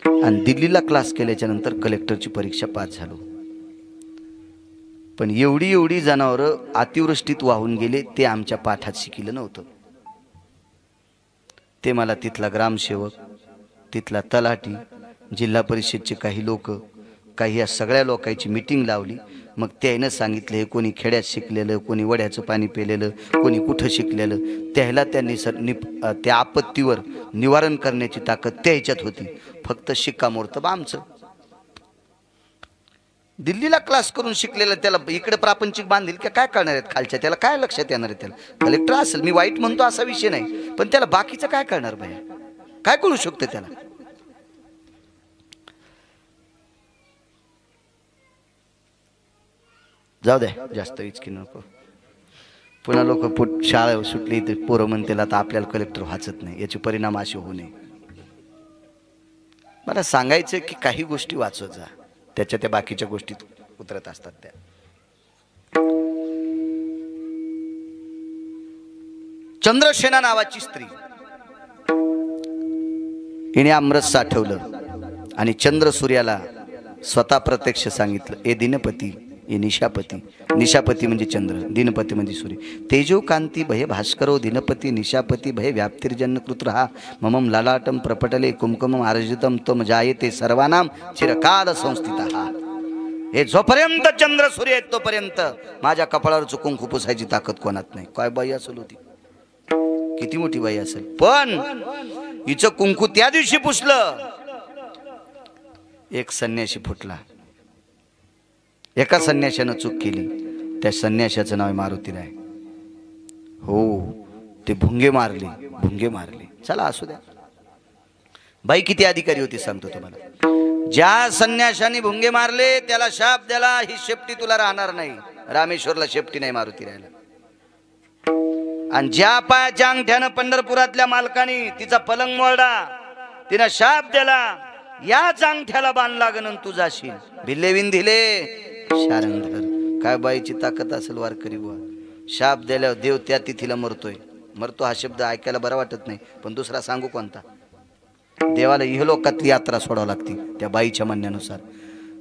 आणि दिल्लीला क्लास केल्याच्या नंतर कलेक्टरची परीक्षा पास झालो, पण एवढी एवढी जनावरं अतिवृष्टीत वाहून गेले, ते आमच्या पाठात शिकलं नव्हतं. ते मला तिथला ग्रामसेवक, तिथला तलाठी, जिल्हा परिषदचे काही लोक, काही या सगळ्या लोकांची मीटिंग लावली. मग त्यानं सांगितलं हे कोणी खेड्यात शिकलेलं, कोणी वड्याचं पाणी पेलेलं, कोणी कुठं शिकलेलं, त्याला त्यांनी त्या आपत्तीवर निवारण करण्याची ताकद त्या ह्याच्यात होती. फक्त शिक्कामोर्तब आमचं. दिल्लीला क्लास करून शिकलेलं त्याला इकडे प्रापंचिक बांधील की काय करणार आहेत खालच्या, त्याला काय लक्षात येणार आहे? त्याला कलेक्टर असेल, मी वाईट म्हणतो असा विषय नाही, पण त्याला बाकीचं काय करणार भैया, काय कळू शकतं त्याला? जाऊ द्या, जास्त विचकी नको. पुन्हा लोक शाळा सुटली तर पोरं म्हणतील आता आपल्याला कलेक्टर व्हायचंच नाही, याचे परिणाम असे होऊ नये. मला सांगायचं की काही गोष्टी वाचवत जा, त्याच्या त्या बाकीच्या गोष्टीत उतरत असतात त्या. चंद्रसेना नावाची स्त्री, हिने अमृत साठवलं आणि चंद्र सूर्याला स्वतः प्रत्यक्ष सांगितलं, ए दिनपती, ए निशापती. निशापती म्हणजे चंद्र, दिनपती म्हणजे सूर्य. तेजो कांती भय भास्करो दिनपती निशापती भय व्याप्तिर्जन्य कृत्रहा ममम ललाटम प्रपटले कुमकुमम आर्जितम तम जायते सर्वानाम चिरकाल संस्थितः. हे जोपर्यंत चंद्र सूर्य आहेत तोपर्यंत माझ्या कपाळावर कुंकू पुसायची ताकद कोणात नाही. काय बाई असेल होती, किती मोठी बाई असेल, पण हिचं कुंकू त्या दिवशी पुसलं, एक संन्यासी फुटला. एका संन्याशानं चूक केली, त्या संन्याशाचं नाव मारुतीराय. हो, ते भुंगे मारले. चला असू द्या. बाई किती अधिकारी होती सांगतो तुम्हाला. ज्या संन्याशाने भुंगे मारले त्याला शाप द्याला, ही शेपटी तुला राहणार नाही. रामेश्वरला शेपटी नाही मारुतीरायला. आणि ज्या पायाच्या अंगठ्यानं पंढरपुरातल्या मालकाने तिचा पलंग मोडला, तिनं शाप द्याला, याच अंगठ्याला बाण लागन तू जाशील. भिल्ले विंधिले शारंधर. काय बाईची ताकद असेल वारकरी बुवा. शाप द्याल्यावर देव त्या तिथीला मरतो हा शब्द ऐकायला बरा वाटत नाही, पण दुसरा सांगू कोणता? देवाला इहलोकातली यात्रा सोडावं लागते त्या बाईच्या म्हणण्यानुसार.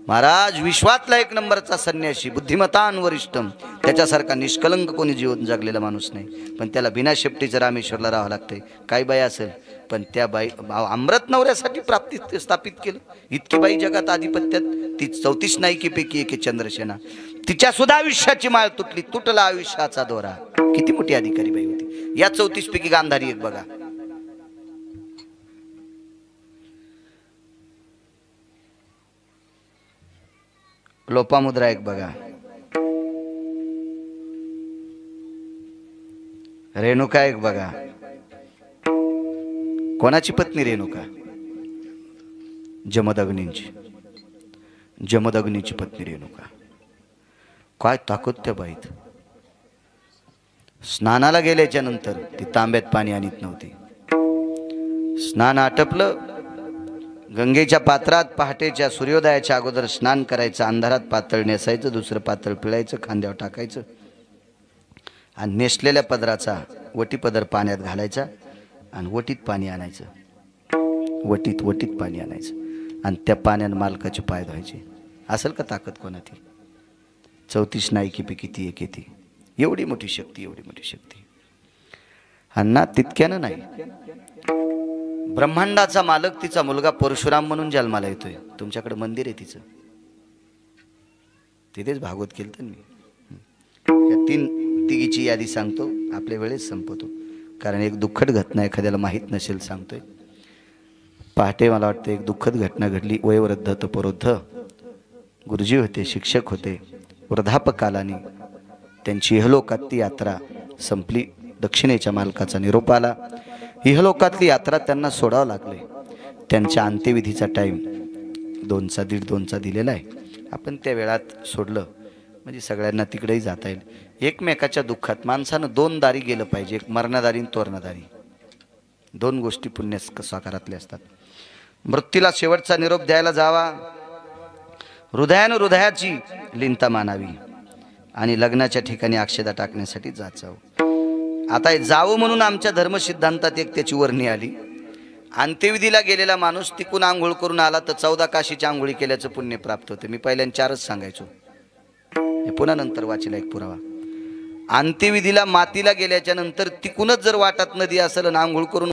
महाराज विश्वातला एक नंबरचा संन्यासी, बुद्धिमतान वरिष्ठम, त्याच्यासारखा निष्कलंक कोणी जीवन जगलेला माणूस नाही, पण त्याला बिना शेपटीचं रामेश्वरला राहावं लागतंय. काय बाई असेल, पण त्या बाई अमृत नवऱ्यासाठी प्राप्ती स्थापित केलं. इतकी बाई जगात आधिपत्यात, ती 34 नायकीपैकी एक चंद्रसेना. तिच्या सुद्धा आयुष्याची माळ तुटली, तुटला आयुष्याचा दोरा. किती मोठी अधिकारी बाई होती. या 34 पैकी गांधारी एक बघा. लोपामुद्रा एक बघा. रेणुका एक बघा. कोणाची पत्नी रेणुका? जमदग्नीची पत्नी रेणुका. काय ताकद त्या बाईत. स्नानाला गेल्याच्या नंतर ती तांब्यात पाणी आणत नव्हती. स्नान आटपलं, गंगेच्या पात्रात पहाटेच्या सूर्योदयाच्या अगोदर स्नान करायचं, अंधारात पातळ नेसायचं, दुसरं पातळ पिळायचं, खांद्यावर टाकायचं आणि नेसलेल्या पदराचा वटी पदर पाण्यात घालायचा आणि वटीत पाणी आणायचं. वटीत पाणी आणायचं आणि त्या पाण्यानं मालकाचे पाय धुवायचे. असेल का ताकद कोणाची? 34 नायकीपैकी ती एक येते. एवढी मोठी शक्ती. अण्णा तितक्यानं नाही. ब्रह्मांडाचा मालक तिचा मुलगा परशुराम म्हणून जन्माला येतोय. तुमच्याकडे मंदिर आहे तिचं, तिथेच भागवत केलं मी. या तिघीची यादी सांगतो, आपल्या वेळेस संपवतो, कारण एक दुःखद घटना एखाद्याला माहीत नसेल सांगतोय. पहाटे मला वाटतं एक दुःखद घटना घडली. वयोवृद्ध तपोवृद्ध गुरुजी होते, शिक्षक होते. वृद्धापकालाने त्यांची इहलोकातली यात्रा संपली. दक्षिणेच्या मालकाचा निरोप आला. इहलोकातली यात्रा त्यांना सोडावं लागले. त्यांच्या अंत्यविधीचा टाईम 2:30 दिलेला आहे. आपण त्या वेळात सोडलं म्हणजे सगळ्यांना तिकडेही जाता येईल. एकमेकाच्या दुःखात माणसानं 2 दारी गेलं पाहिजे, एक मरणदारी आणि तोरणदारी. 2 गोष्टी पुण्य साकारातल्या असतात. मृत्यूला शेवटचा निरोप द्यायला जावा, हृदयानं हृदयाची लिंता मानावी आणि लग्नाच्या ठिकाणी अक्षदा टाकण्यासाठी जावं. आता जावं म्हणून आमच्या धर्मसिद्धांतात एक त्याची वर्णी आली. अंत्यविधीला गेलेला माणूस तिकून आंघोळ करून आला तर 14 काशीची आंघोळी केल्याचं पुण्य प्राप्त होते. मी पहिल्यांदा 4च सांगायचो, हे पुन्हा नंतर वाचीला एक पुरावा. अंत्यविधीला मातीला गेल्याच्या नंतर तिकूनच जर वाटात नदी असेल आणि आंघोळ करून